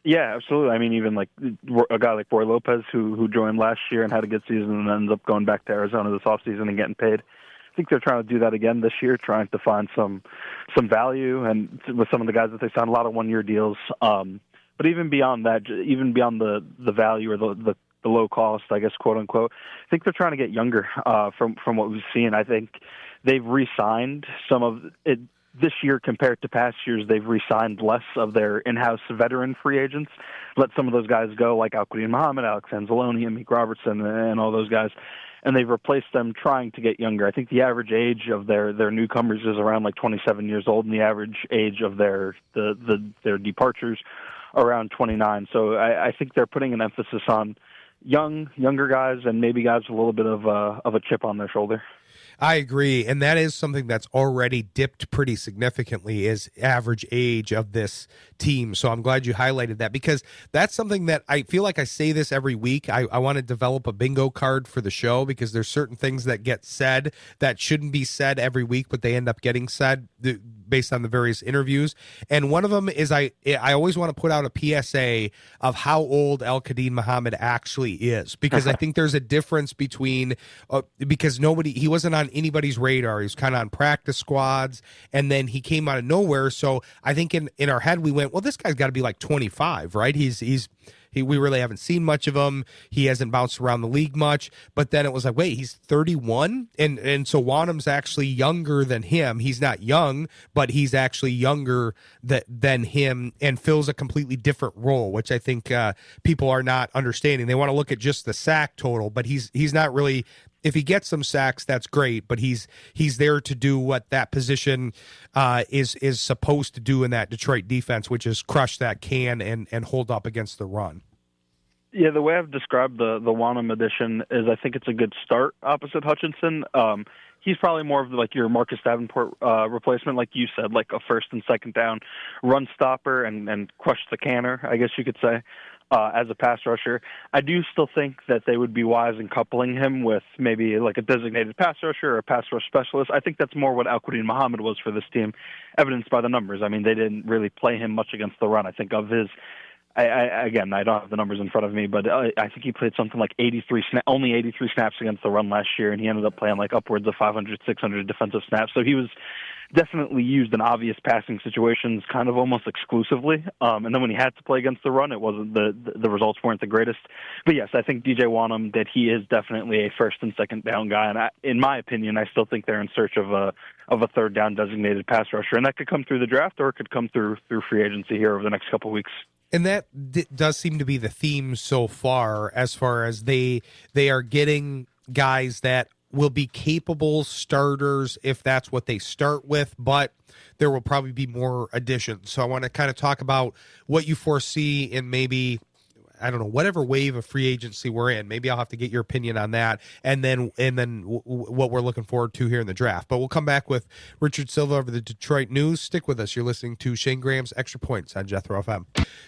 Yeah, absolutely. I mean, even like a guy like Roy Lopez, who joined last year and had a good season and ends up going back to Arizona this offseason and getting paid. I think they're trying to do that again this year, trying to find some value, and with some of the guys that they signed, a lot of one-year deals. But even beyond that, even beyond the value or the low cost, I guess, quote unquote, I think they're trying to get younger from what we've seen. I think they've re-signed some of it. This year, compared to past years, they've re-signed less of their in-house veteran free agents, let some of those guys go, like Al-Quadin Muhammad, Alex Anzalone, and Meek Robertson, and all those guys, and they've replaced them trying to get younger. I think the average age of their newcomers is around like 27 years old, and the average age of their departures around 29. So I think they're putting an emphasis on younger guys, and maybe guys with a little bit of a chip on their shoulder. I agree, and that is something that's already dipped pretty significantly, is average age of this team. So I'm glad you highlighted that, because that's something that I feel like I say this every week. I want to develop a bingo card for the show, because there's certain things that get said that shouldn't be said every week, but they end up getting said based on the various interviews. And one of them is I always want to put out a PSA of how old Al-Quadin Muhammad actually is, because I think there's a difference between because he wasn't on anybody's radar. He was kind of on practice squads, and then he came out of nowhere. So I think in our head we went, well, this guy's got to be like 25, right? We really haven't seen much of him. He hasn't bounced around the league much. But then it was like, wait, he's 31? And so Wanham's actually younger than him. He's not young, but he's actually younger than him and fills a completely different role, which I think people are not understanding. They want to look at just the sack total, but he's not really. If he gets some sacks, that's great, but he's there to do what that position is supposed to do in that Detroit defense, which is crush that can and hold up against the run. Yeah, the way I've described the Wanham addition is I think it's a good start opposite Hutchinson. He's probably more of like your Marcus Davenport replacement, like you said, like a first and second down run stopper and crush the canner, I guess you could say. as a pass rusher. I do still think that they would be wise in coupling him with maybe like a designated pass rusher or a pass rush specialist. I think that's more what Al-Quadin Muhammad was for this team, evidenced by the numbers. I mean, they didn't really play him much against the run. I think of his again, I don't have the numbers in front of me, but I think he played something like only 83 snaps against the run last year, and he ended up playing like upwards of 500, 600 defensive snaps. So he was definitely used in obvious passing situations kind of almost exclusively. And then when he had to play against the run, it wasn't the results weren't the greatest. But yes, I think DJ Wanham, that he is definitely a first and second down guy. And in my opinion, I still think they're in search of a third down designated pass rusher. And that could come through the draft or it could come through free agency here over the next couple of weeks. And that does seem to be the theme so far as they are getting guys that will be capable starters if that's what they start with, but there will probably be more additions. So I want to kind of talk about what you foresee in maybe, I don't know, whatever wave of free agency we're in. Maybe I'll have to get your opinion on that, and then what we're looking forward to here in the draft. But we'll come back with Richard Silva of the Detroit News. Stick with us. You're listening to Shayne Graham's Extra Points on Jethro FM.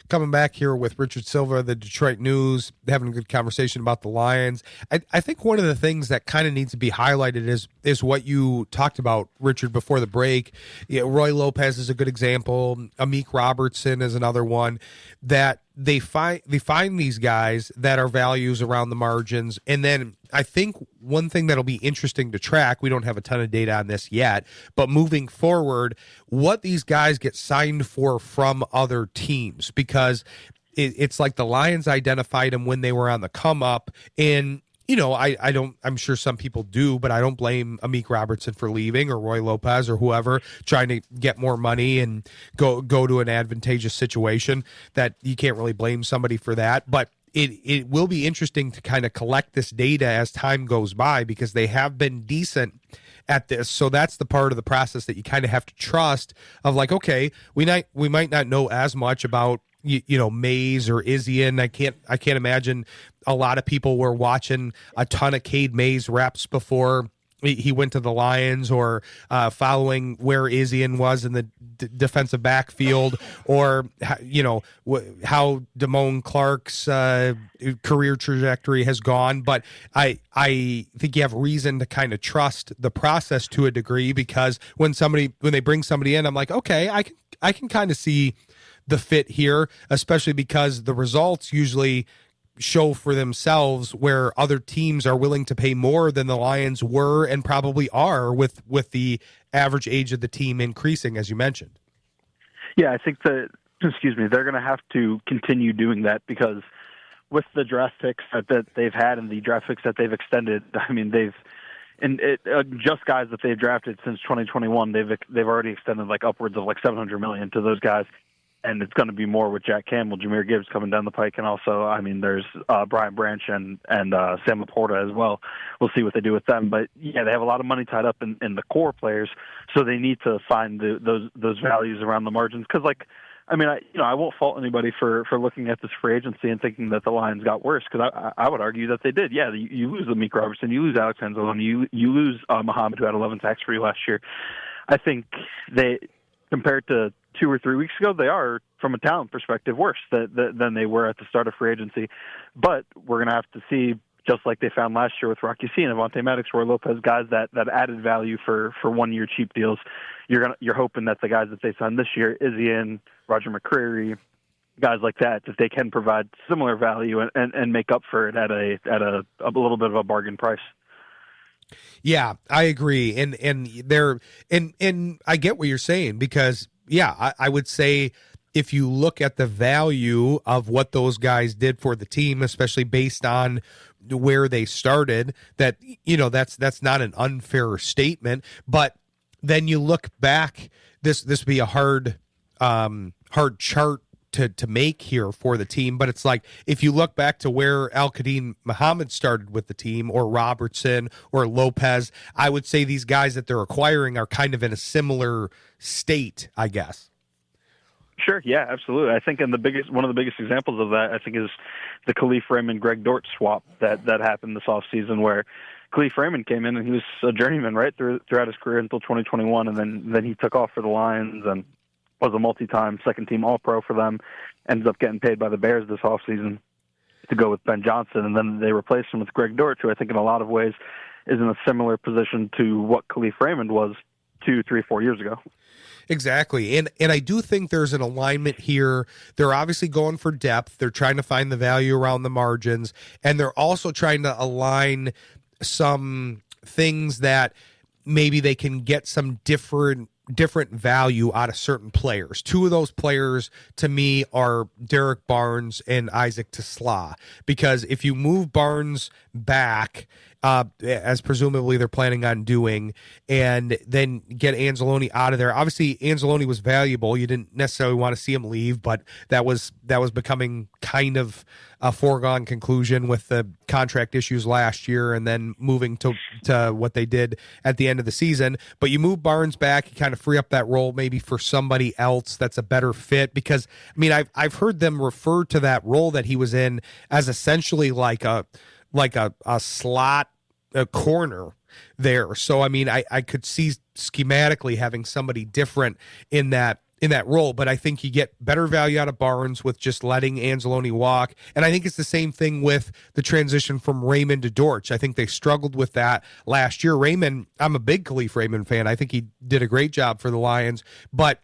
Coming back here with Richard Silva of the Detroit News, having a good conversation about the Lions. I think one of the things that kind of needs to be highlighted is what you talked about, Richard, before the break. Roy Lopez is a good example. Amik Robertson is another one that they find these guys that are values around the margins. And then I think one thing that'll be interesting to track, we don't have a ton of data on this yet, but moving forward, what these guys get signed for from other teams, because it's like the Lions identified them when they were on the come up. And I'm sure some people do, but I don't blame Amik Robertson for leaving, or Roy Lopez or whoever trying to get more money and go to an advantageous situation. That you can't really blame somebody for that. But it will be interesting to kind of collect this data as time goes by, because they have been decent at this. So that's the part of the process that you kind of have to trust, of like, okay, we might not know as much about Mays or Izien. I can't imagine a lot of people were watching a ton of Cade Mays reps before he went to the Lions, or following where Izien was in the defensive backfield, or how Damone Clark's career trajectory has gone. But I think you have reason to kind of trust the process to a degree, because when they bring somebody in, I'm like, okay, I can kind of see the fit here, especially because the results usually show for themselves, where other teams are willing to pay more than the Lions were and probably are, with the average age of the team increasing, as you mentioned. Yeah, I think they're going to have to continue doing that, because with the draft picks that they've had and the draft picks that they've extended, I mean, just guys that they've drafted since 2021, they've already extended like upwards of like $700 million to those guys. And it's going to be more with Jack Campbell, Jahmyr Gibbs coming down the pike, and also, I mean, there's Brian Branch and Sam Laporta as well. We'll see what they do with them, but yeah, they have a lot of money tied up in the core players, so they need to find those values around the margins. Because, I won't fault anybody for looking at this free agency and thinking that the Lions got worse, because I would argue that they did. Yeah, you lose Amik Robertson, you lose Alex Anzalone, you lose Muhammad, who had 11 sacks for you last year. I think they, compared to 2 or 3 weeks ago, they are, from a talent perspective, worse than they were at the start of free agency. But we're going to have to see, just like they found last year with Rocky C and Avonte Maddox, Roy Lopez, guys that added value for 1 year cheap deals. You're hoping that the guys that they signed this year, Izien, Roger McCreary, guys like that they can provide similar value and make up for it at a little bit of a bargain price. Yeah, I agree, and I get what you're saying, because yeah, I would say if you look at the value of what those guys did for the team, especially based on where they started, that that's not an unfair statement. But then you look back, this would be a hard chart to make here for the team, but it's like, if you look back to where Al-Quadin Muhammad started with the team, or Robertson or Lopez, I would say these guys that they're acquiring are kind of in a similar state, I guess. Sure, yeah, absolutely. I think one of the biggest examples of that, I think, is the Khalif Raymond Greg Dort swap that happened this offseason, where Khalif Raymond came in and he was a journeyman right throughout his career until 2021, and then he took off for the Lions, and was a multi-time second-team All-Pro for them, ends up getting paid by the Bears this offseason to go with Ben Johnson, and then they replaced him with Greg Dortch, who I think in a lot of ways is in a similar position to what Khalif Raymond was 2, 3, 4 years ago. Exactly. And I do think there's an alignment here. They're obviously going for depth. They're trying to find the value around the margins, and they're also trying to align some things that maybe they can get some different value out of certain players. Two of those players to me are Derek Barnes and Isaac Tesla, because if you move Barnes back, as presumably they're planning on doing, and then get Anzalone out of there. Obviously, Anzalone was valuable. You didn't necessarily want to see him leave, but that was becoming kind of a foregone conclusion with the contract issues last year, and then moving to what they did at the end of the season. But you move Barnes back, you kind of free up that role maybe for somebody else that's a better fit, because I mean I've heard them refer to that role that he was in as essentially like a slot, a corner there. So I mean I could see schematically having somebody different in that role, but I think you get better value out of Barnes with just letting Anzalone walk. And I think it's the same thing with the transition from Raymond to Dortch. I think they struggled with that last year. Raymond, I'm a big Khalif Raymond fan. I think he did a great job for the Lions, but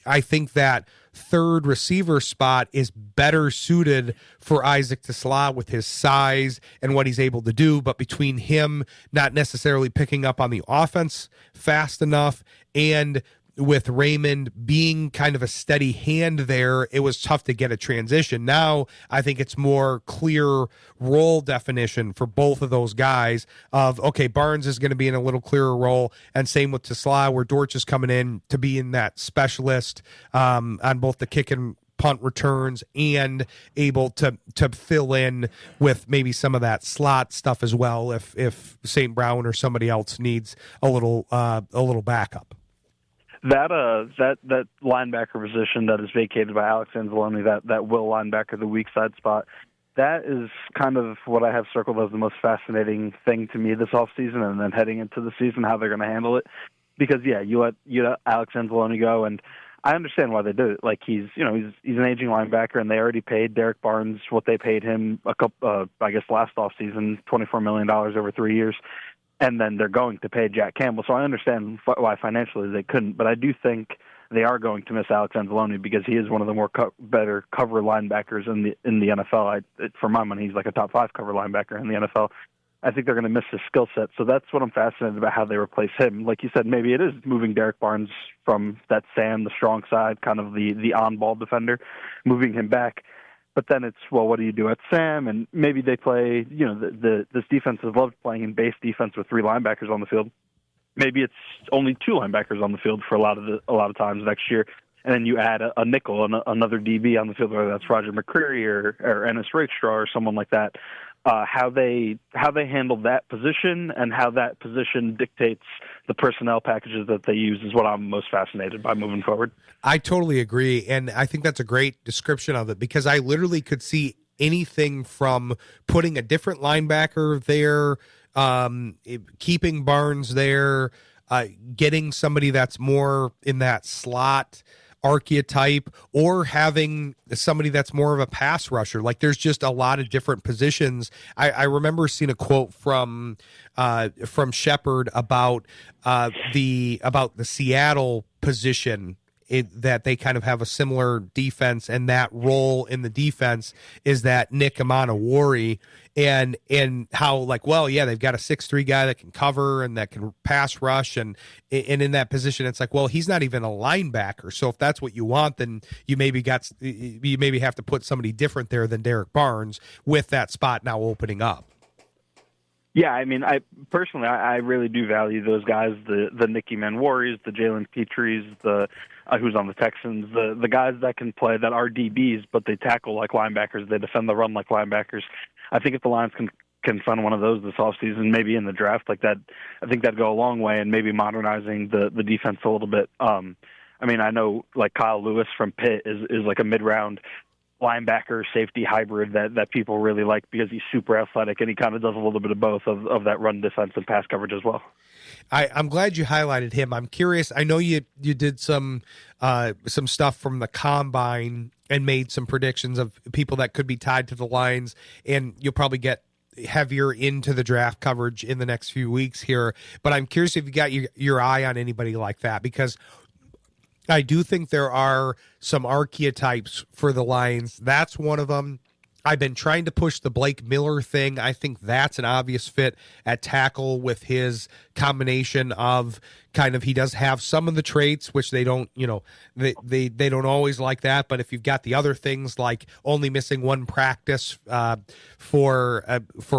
I think that third receiver spot is better suited for Isaac Tesla with his size and what he's able to do. But between him not necessarily picking up on the offense fast enough, and with Raymond being kind of a steady hand there, it was tough to get a transition. Now, I think it's more clear role definition for both of those guys of, okay, Barnes is going to be in a little clearer role, and same with Tesla, where Dortch is coming in to be in that specialist on both the kick and punt returns, and able to fill in with maybe some of that slot stuff as well if St. Brown or somebody else needs a little backup. That linebacker position that is vacated by Alex Anzalone, that will linebacker, the weak side spot, that is kind of what I have circled as the most fascinating thing to me this offseason, and then heading into the season, how they're going to handle it. Because you let Alex Anzalone go, and I understand why they did it. Like he's an aging linebacker, and they already paid Derek Barnes what they paid him last offseason, $24 million over 3 years. And then they're going to pay Jack Campbell. So I understand why financially they couldn't, but I do think they are going to miss Alex Anzalone, because he is one of the more better cover linebackers in the NFL. For my money, he's like a top 5 cover linebacker in the NFL. I think they're going to miss his skill set. So that's what I'm fascinated about, how they replace him. Like you said, maybe it is moving Derek Barnes from that Sam, the strong side, kind of the on-ball defender, moving him back. But then it's, well, what do you do at Sam? And maybe they play, this defense has loved playing in base defense with 3 linebackers on the field. Maybe it's only 2 linebackers on the field for a lot of times next year. And then you add a nickel and another DB on the field, whether that's Roger McCreary or Ennis Rakestraw or someone like that. How they handle that position, and how that position dictates the personnel packages that they use, is what I'm most fascinated by moving forward. I totally agree, and I think that's a great description of it, because I literally could see anything from putting a different linebacker there, keeping Barnes there, getting somebody that's more in that slot archetype, or having somebody that's more of a pass rusher. Like, there's just a lot of different positions. I remember seeing a quote from Shepard about the Seattle position, that they kind of have a similar defense, and that role in the defense is that Nick Amanawari, and how, like, well, yeah, they've got a 6'3" guy that can cover and that can pass rush, and in that position, it's like, well, he's not even a linebacker. So if that's what you want, then you maybe have to put somebody different there than Derek Barnes, with that spot now opening up. Yeah, I mean, I personally really do value those guys, the Nicky Manwaris, the Jalen Petries, who's on the Texans, the guys that can play, that are DBs, but they tackle like linebackers, they defend the run like linebackers. I think if the Lions can find one of those this offseason, maybe in the draft like that, I think that'd go a long way, and maybe modernizing the defense a little bit. I mean, I know like Kyle Lewis from Pitt is like a mid-round linebacker safety hybrid that people really like because he's super athletic and he kind of does a little bit of both of that run defense and pass coverage as well. I'm glad you highlighted him. I'm curious. I know you did some stuff from the combine and made some predictions of people that could be tied to the Lions, and you'll probably get heavier into the draft coverage in the next few weeks here. But I'm curious if you got your eye on anybody like that, because I do think there are some archetypes for the Lions. That's one of them. I've been trying to push the Blake Miller thing. I think that's an obvious fit at tackle with his combination of kind of, he does have some of the traits, which they don't, they don't always like that. But if you've got the other things like only missing one practice for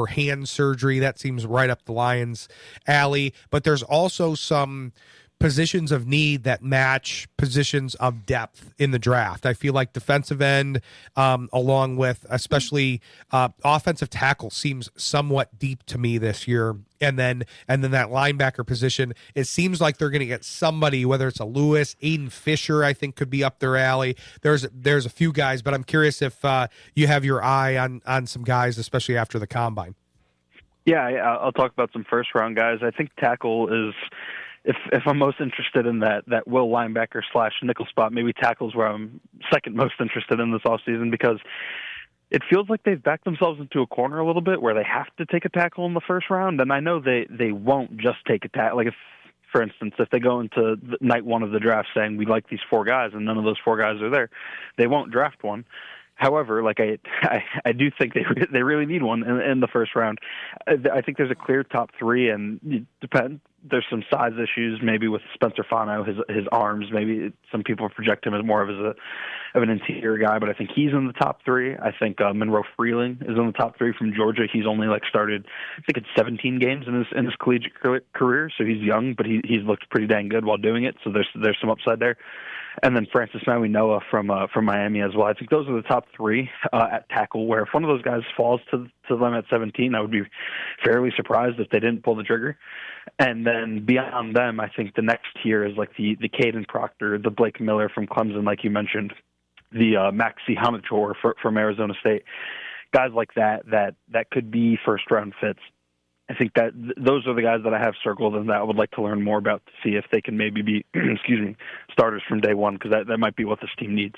hand surgery, that seems right up the Lions' alley. But there's also some positions of need that match positions of depth in the draft. I feel like defensive end, along with especially offensive tackle, seems somewhat deep to me this year. And then that linebacker position, it seems like they're going to get somebody, whether it's a Lewis, Aiden Fisher, I think could be up their alley. There's a few guys, but I'm curious if you have your eye on some guys, especially after the combine. Yeah, I'll talk about some first round guys. I think tackle is, if I'm most interested in that will linebacker / nickel spot, maybe tackle's where I'm second most interested in this offseason, because it feels like they've backed themselves into a corner a little bit where they have to take a tackle in the first round. And I know they won't just take a tackle. Like, if, for instance, if they go into night one of the draft saying we like these 4 guys and none of those 4 guys are there, they won't draft one. However, like I do think they really need one in the first round. I think there's a clear top 3, and there's some size issues maybe with Spencer Fano, his arms. Maybe some people project him as more of an interior guy, but I think he's in the top 3. I think Monroe Freeling is in the top 3 from Georgia. He's only started, I think it's 17 games in his collegiate career, so he's young, but he's looked pretty dang good while doing it. So there's some upside there. And then Francis Maui-Noah from Miami as well. I think those are the top 3 at tackle, where if one of those guys falls to them at 17, I would be fairly surprised if they didn't pull the trigger. And then beyond them, I think the next tier is like the Caden Proctor, the Blake Miller from Clemson, like you mentioned, the Maxi Hamator from Arizona State. Guys like that could be first-round fits. I think that those are the guys that I have circled and that I would like to learn more about to see if they can maybe be, starters from day one, because that might be what this team needs.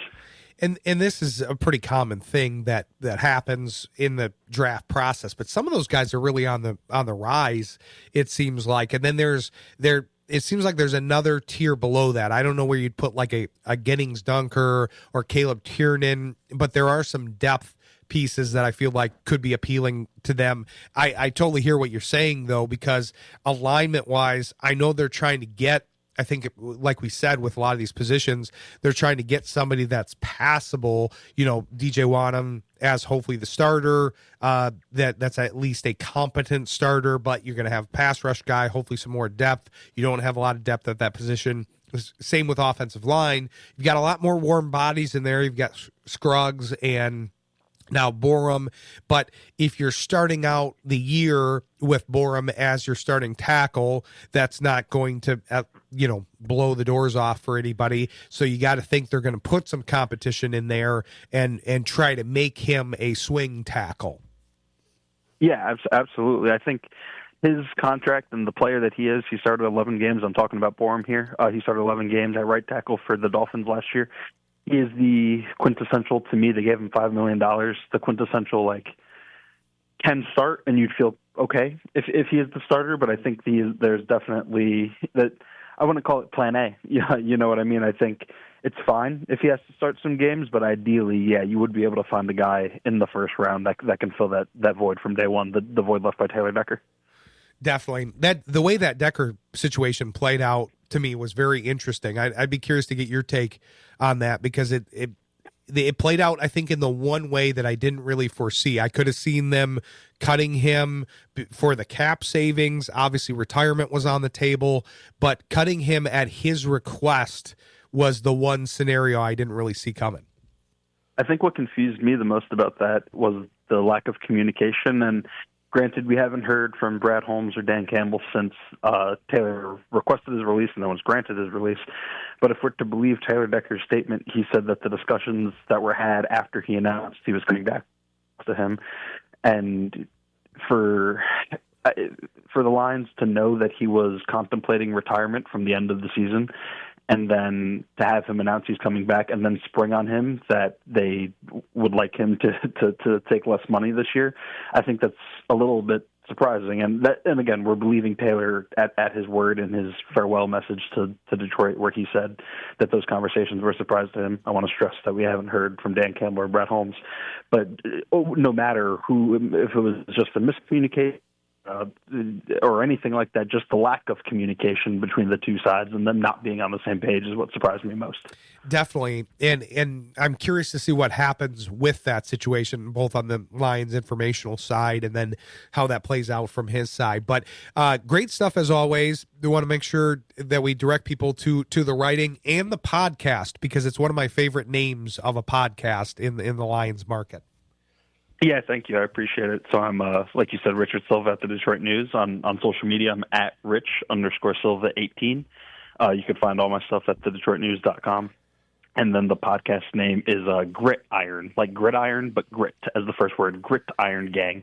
And this is a pretty common thing that happens in the draft process. But some of those guys are really on the rise, it seems like. And then it seems like there's another tier below that. I don't know where you'd put like a Giddings Dunker or Caleb Tiernan, but there are some depth pieces that I feel like could be appealing to them. I totally hear what you're saying, though, because alignment-wise, I know they're trying to get, I think, like we said, with a lot of these positions, they're trying to get somebody that's passable, DJ Wanham as hopefully the starter, that's at least a competent starter, but you're going to have pass rush guy, hopefully some more depth. You don't have a lot of depth at that position. Same with offensive line. You've got a lot more warm bodies in there. You've got Scruggs and now Borum, but if you're starting out the year with Borum as your starting tackle, that's not going to, blow the doors off for anybody. So you got to think they're going to put some competition in there and try to make him a swing tackle. Yeah, absolutely. I think his contract and the player that he is, he started 11 games. I'm talking about Borum here. He started 11 games at right tackle for the Dolphins last year. He is the quintessential, to me, they gave him $5 million, the quintessential, can start, and you'd feel okay if he is the starter, but I think there's definitely, that I wouldn't call it plan A. Yeah, you know what I mean? I think it's fine if he has to start some games, but ideally, yeah, you would be able to find a guy in the first round that can fill that void from day one, the void left by Taylor Decker. Definitely. The way that Decker situation played out to me was very interesting. I'd be curious to get your take on that, because it played out, I think, in the one way that I didn't really foresee. I could have seen them cutting him for the cap savings. Obviously, retirement was on the table, but cutting him at his request was the one scenario I didn't really see coming. I think what confused me the most about that was the lack of communication, and Granted, we haven't heard from Brad Holmes or Dan Campbell since Taylor requested his release and then was granted his release. But if we're to believe Taylor Decker's statement, he said that the discussions that were had after he announced he was coming back to him, and for the Lions to know that he was contemplating retirement from the end of the season, and then to have him announce he's coming back and then spring on him that they would like him to take less money this year, I think that's a little bit surprising. And again, we're believing Taylor at his word in his farewell message to Detroit, where he said that those conversations were a surprise to him. I want to stress that we haven't heard from Dan Campbell or Brad Holmes. But no matter who, if it was just a miscommunication, or anything like that, just the lack of communication between the two sides and them not being on the same page is what surprised me most. Definitely. And I'm curious to see what happens with that situation, both on the Lions informational side and then how that plays out from his side. But great stuff as always. We want to make sure that we direct people to the writing and the podcast, because it's one of my favorite names of a podcast in the Lions market. Yeah, thank you. I appreciate it. So I'm, like you said, Richard Silva at the Detroit News. On social media, I'm at Rich_Silva18. You can find all my stuff at thedetroitnews.com. And then the podcast name is Grit Iron, like gridiron, but grit as the first word, Grit Iron Gang,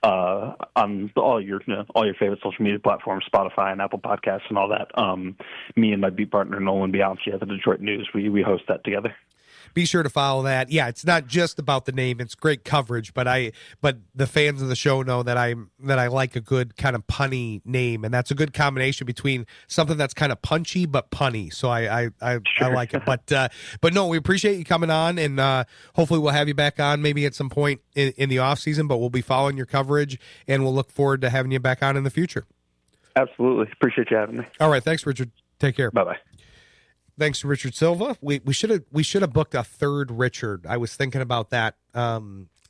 on all your favorite social media platforms, Spotify and Apple Podcasts and all that. Me and my beat partner, Nolan Bianchi at the Detroit News, we host that together. Be sure to follow that. Yeah, it's not just about the name; it's great coverage. But the fans of the show know that I like a good kind of punny name, and that's a good combination between something that's kind of punchy but punny. So I like it. But no, we appreciate you coming on, and hopefully we'll have you back on maybe at some point in the off season. But we'll be following your coverage, and we'll look forward to having you back on in the future. Absolutely, appreciate you having me. All right, thanks, Richard. Take care. Bye bye. Thanks to Richard Silva. We should have booked a third Richard. I was thinking about that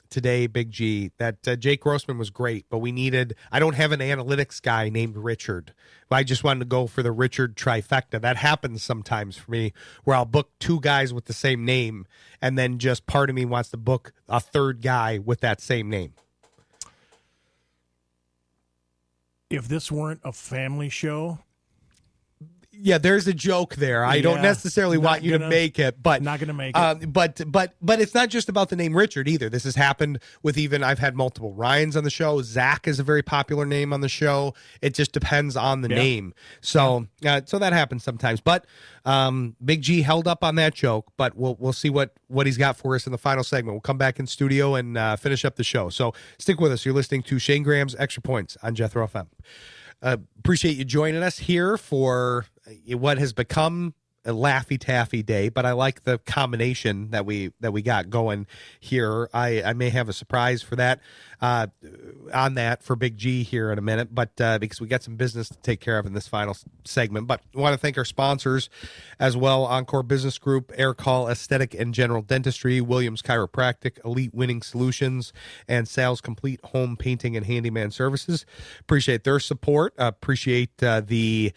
today, Big G. That Jake Grossman was great, but I don't have an analytics guy named Richard. I just wanted to go for the Richard trifecta. That happens sometimes for me, where I'll book two guys with the same name, and then just part of me wants to book a third guy with that same name. If this weren't a family show, yeah, there's a joke there. I don't necessarily want you to make it, but not going to make it. But it's not just about the name Richard either. This has happened with I've had multiple Ryans on the show. Zach is a very popular name on the show. It just depends on the name. So so that happens sometimes. But Big G held up on that joke. But we'll see what he's got for us in the final segment. We'll come back in studio and finish up the show. So stick with us. You're listening to Shayne Graham's Extra Points on Jethro FM. Appreciate you joining us here for what has become a Laffy Taffy Day, but I like the combination that we got going here. I may have a surprise for that on that for Big G here in a minute, but because we got some business to take care of in this final segment. But we want to thank our sponsors as well: Encore Business Group, Air Call Aesthetic and General Dentistry, Williams Chiropractic, Elite Winning Solutions, and Sales Complete Home Painting and Handyman Services. Appreciate their support. Appreciate the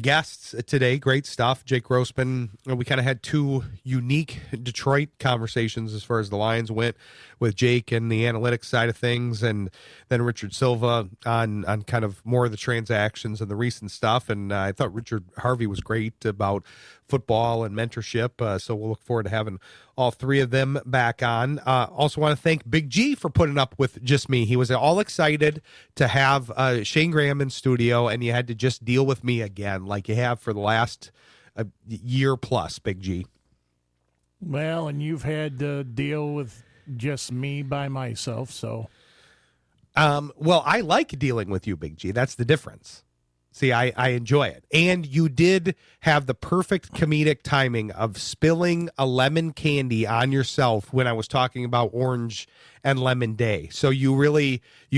guests today. Great stuff. Jake Grossman. We kind of had two unique Detroit conversations as far as the Lions went, with Jake and the analytics side of things, and then Richard Silva on kind of more of the transactions and the recent stuff. And I thought Richard Harvey was great about football and mentorship. So we'll look forward to having all three of them back on. Also want to thank Big G for putting up with just me. He was all excited to have Shayne Graham in studio, and you had to just deal with me again like you have for the last year plus, Big G. Well, and you've had to deal with just me by myself, so. Well, I like dealing with you, Big G. That's the difference. See, I enjoy it. And you did have the perfect comedic timing of spilling a lemon candy on yourself when I was talking about Orange and Lemon Day. So you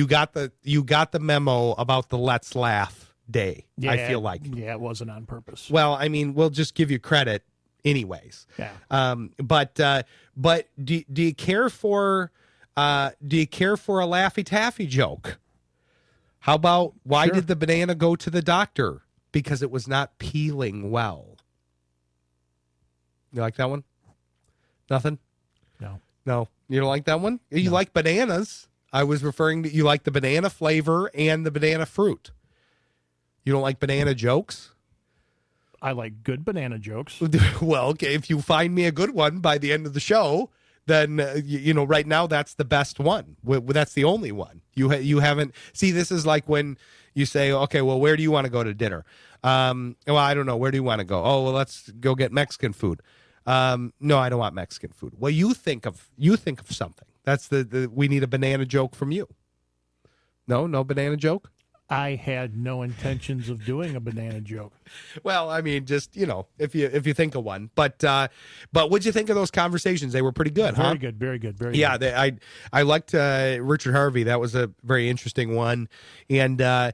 got the memo about the Let's Laugh Day, yeah, I feel like. Yeah, it wasn't on purpose. Well, I mean, we'll just give you credit anyways. Yeah. But do you care for a Laffy Taffy joke? How about why did the banana go to the doctor? Because it was not peeling well. You like that one? Nothing? No. No. You don't like that one? You like bananas. I was referring to you like the banana flavor and the banana fruit. You don't like banana jokes? I like good banana jokes. Well, okay, if you find me a good one by the end of the show, then right now that's the best one. That's the only one. You haven't. See, this is like when you say, okay, well, where do you want to go to dinner? Well, I don't know. Where do you want to go? Oh, well, let's go get Mexican food. No, I don't want Mexican food. Well, you think of something. That's we need a banana joke from you. No banana joke. I had no intentions of doing a banana joke. Well, I mean, just if you think of one, but what'd you think of those conversations? They were pretty good, huh? Very good, very good, very good. Yeah, I liked Richard Harvey. That was a very interesting one, and I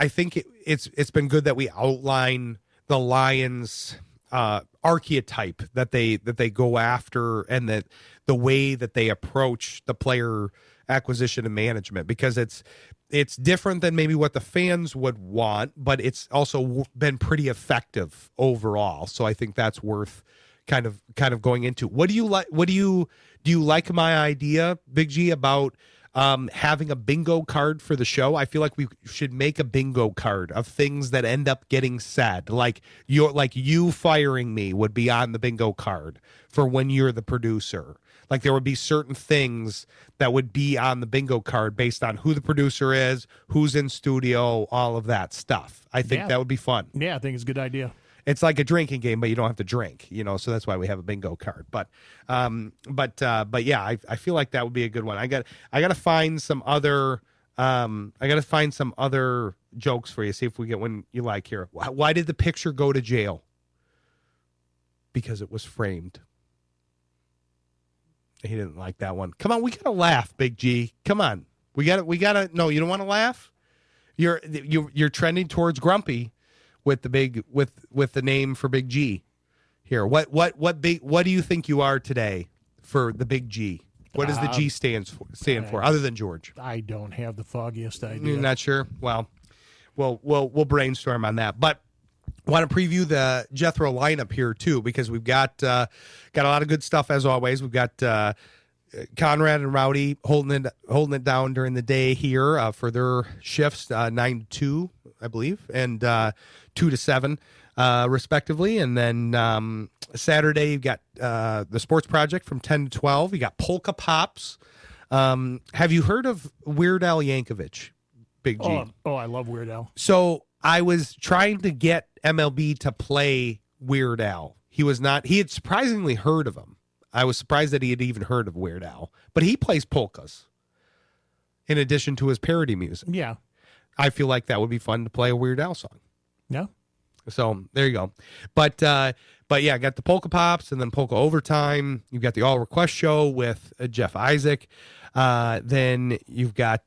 think it's been good that we outline the Lions archetype that they go after, and that the way that they approach the player acquisition and management, because it's different than maybe what the fans would want, but it's also been pretty effective overall. So I think that's worth kind of going into. What do you like? Do you like my idea, Big G, about having a bingo card for the show? I feel like we should make a bingo card of things that end up getting said. Like you firing me would be on the bingo card for when you're the producer. Like there would be certain things that would be on the bingo card based on who the producer is, who's in studio, all of that stuff. I think that would be fun. Yeah, I think it's a good idea. It's like a drinking game, but you don't have to drink, so that's why we have a bingo card. But yeah, I feel like that would be a good one. I got to find some other jokes for you. See if we get one you like here. Why did the picture go to jail? Because it was framed. He didn't like that one. Come on, we gotta laugh, Big G. Come on, we gotta. No, you don't want to laugh. You're trending towards grumpy with the name for Big G. Here, what do you think you are today for the Big G? What does the G stand for other than George? I don't have the foggiest idea. You're not sure? Well, we'll brainstorm on that, but. Want to preview the Jethro lineup here too, because we've got a lot of good stuff as always. We've got Conrad and Rowdy holding it down during the day here for their shifts 9 to 2, I believe, and 2 to 7 respectively. And then Saturday you've got the Sports Project from 10 to 12. You got Polka Pops. Have you heard of Weird Al Yankovic, Big G? Oh, I love Weird Al. So I was trying to get MLB to play Weird Al. He had surprisingly heard of him. I was surprised that he had even heard of Weird Al, but he plays polkas in addition to his parody music. Yeah. I feel like that would be fun to play a Weird Al song. Yeah. So there you go. But yeah, got the Polka Pops and then Polka Overtime. You've got the All Request Show with Jeff Isaac. Then you've got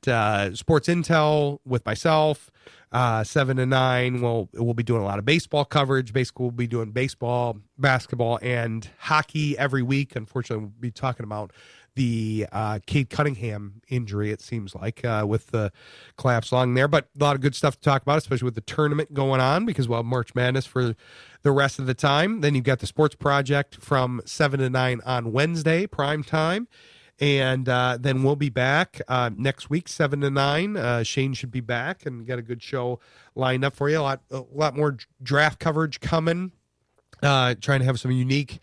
Sports Intel with myself. 7 to 9. We'll be doing a lot of baseball coverage. Basically, we'll be doing baseball, basketball, and hockey every week. Unfortunately, we'll be talking about the Cade Cunningham injury, it seems like, with the collapse along there. But a lot of good stuff to talk about, especially with the tournament going on, because we'll have March Madness for the rest of the time. Then you've got the Sports Project from 7 to 9 on Wednesday, prime time. And then we'll be back next week, 7 to 9. Shane should be back and got a good show lined up for you. A lot more draft coverage coming. Trying to have some unique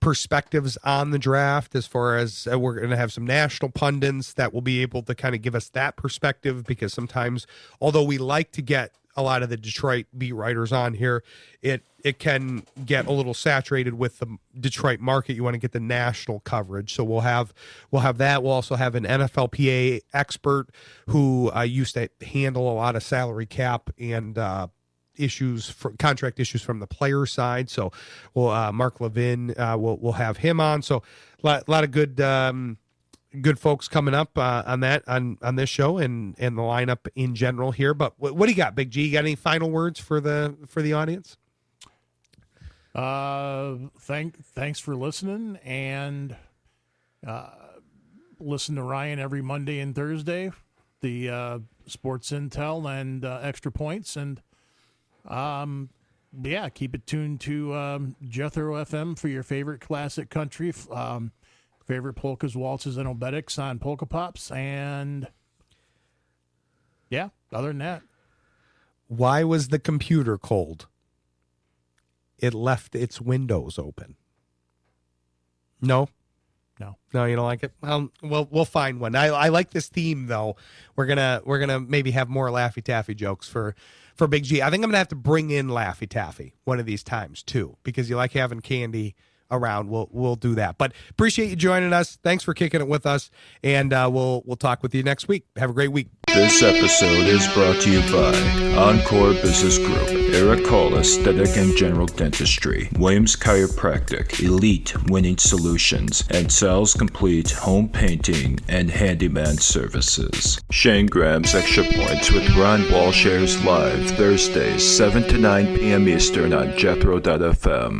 perspectives on the draft, as far as we're going to have some national pundits that will be able to kind of give us that perspective, because sometimes, although we like to get a lot of the Detroit beat writers on here, it can get a little saturated with the Detroit market. You want to get the national coverage, so we'll have that. We'll also have an NFLPA expert who used to handle a lot of salary cap and contract issues from the player side. So we'll Mark Levin, we'll have him on. So a lot of good folks coming up on this show and the lineup in general here. But what do you got, Big G? You got any final words for the audience? Thanks for listening, and listen to Ryan every Monday and Thursday, the Sports Intel and Extra Points, and keep it tuned to Jethro FM for your favorite classic country. favorite polkas, waltzes, and obetics on Polka Pops. And yeah, other than that. Why was the computer cold? It left its windows open. No, you don't like it. We'll find one. I like this theme though. We're gonna maybe have more Laffy Taffy jokes for Big G. I think I'm gonna have to bring in Laffy Taffy one of these times too, because you like having candy around. We'll do that. But appreciate you joining us. Thanks for kicking it with us, and we'll talk with you next week. Have a great week. This episode is brought to you by Encore Business Group, Ericol Aesthetic and General Dentistry, Williams Chiropractic, Elite Winning Solutions, and Sal's Complete Home Painting and Handyman Services. Shayne Graham's Extra Points with Ron Walsh airs live Thursdays, 7 to 9 p.m. Eastern on Jethro.fm.